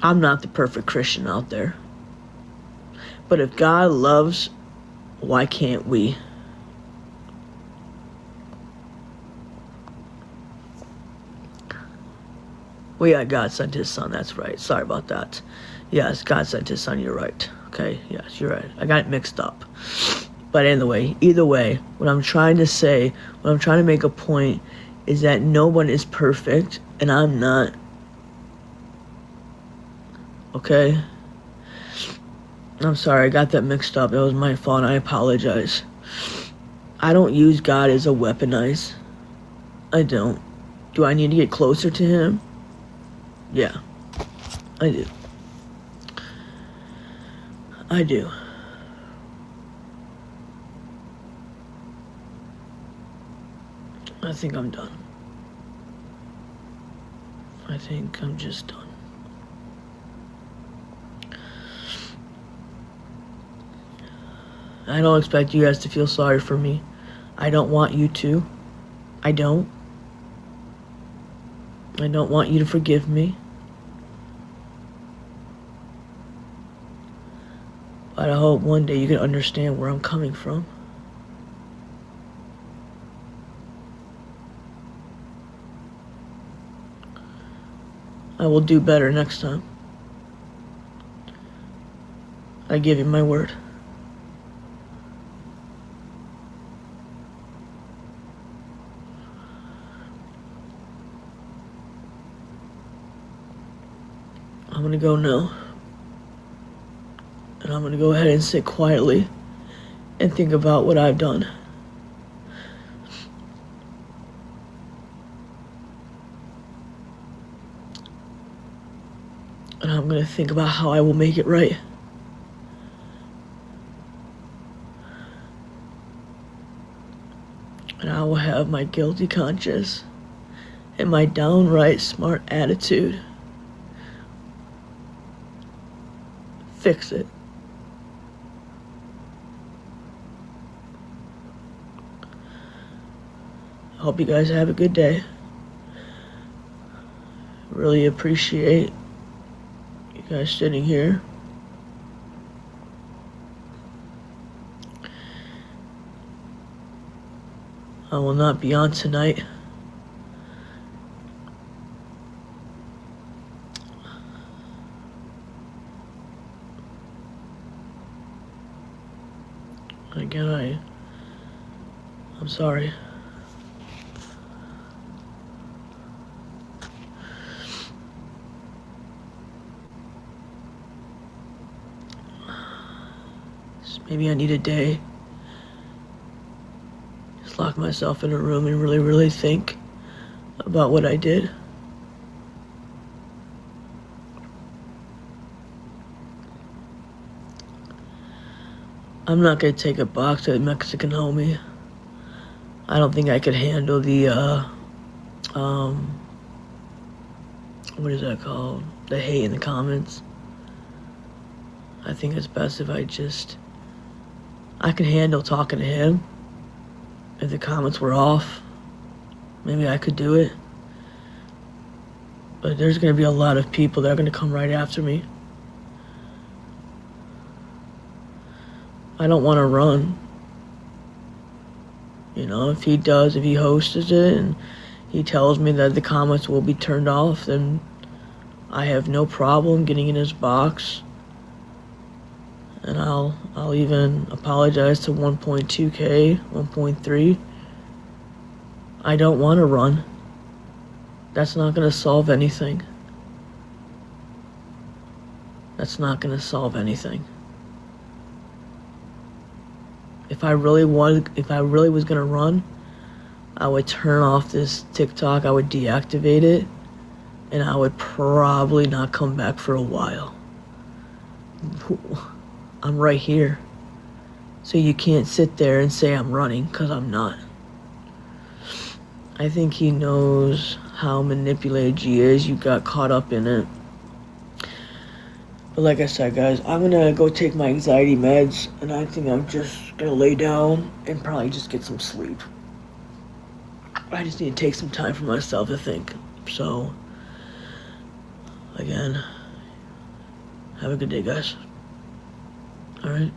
A: I'm not the perfect Christian out there. But if God loves, why can't we? Well, yeah, God sent his son, that's right. Sorry about that. Yes, God sent his son, you're right. Okay, yes, you're right. I got it mixed up. But anyway, either way, what I'm trying to say, what I'm trying to make a point is that no one is perfect, and I'm not. Okay? I'm sorry, I got that mixed up. It was my fault, I apologize. I don't use God as a weaponize. I don't. Do I need to get closer to him? Yeah, I do. I do. I think I'm done. I think I'm just done. I don't expect you guys to feel sorry for me. I don't want you to. I don't. I don't want you to forgive me. But I hope one day you can understand where I'm coming from. I will do better next time. I give you my word. I'm gonna go now. And I'm gonna go ahead and sit quietly and think about what I've done. And I'm gonna think about how I will make it right. And I will have my guilty conscience and my downright smart attitude fix it. I hope you guys have a good day. Really appreciate you guys sitting here. I will not be on tonight. again. I'm sorry. Maybe I need a day. Just lock myself in a room and really, really think about what I did. I'm not gonna take a box to a Mexican homie. I don't think I could handle the, what is that called? The hate in the comments. I think it's best if I can handle talking to him. If the comments were off, maybe I could do it. But there's gonna be a lot of people that are gonna come right after me. I don't wanna run. You know, if he hosts it and he tells me that the comments will be turned off, then I have no problem getting in his box. And I'll even apologize to 1.2K, 1.3. I don't want to run. That's not going to solve anything. That's not going to solve anything. If I really was going to run, I would turn off this TikTok, I would deactivate it, and I would probably not come back for a while. I'm right here. So you can't sit there and say I'm running, because I'm not. I think he knows how manipulated he is. You got caught up in it. But like I said, guys, I'm gonna go take my anxiety meds, and I think I'm just gonna lay down and probably just get some sleep. I just need to take some time for myself to think. So, again, have a good day, guys. All right.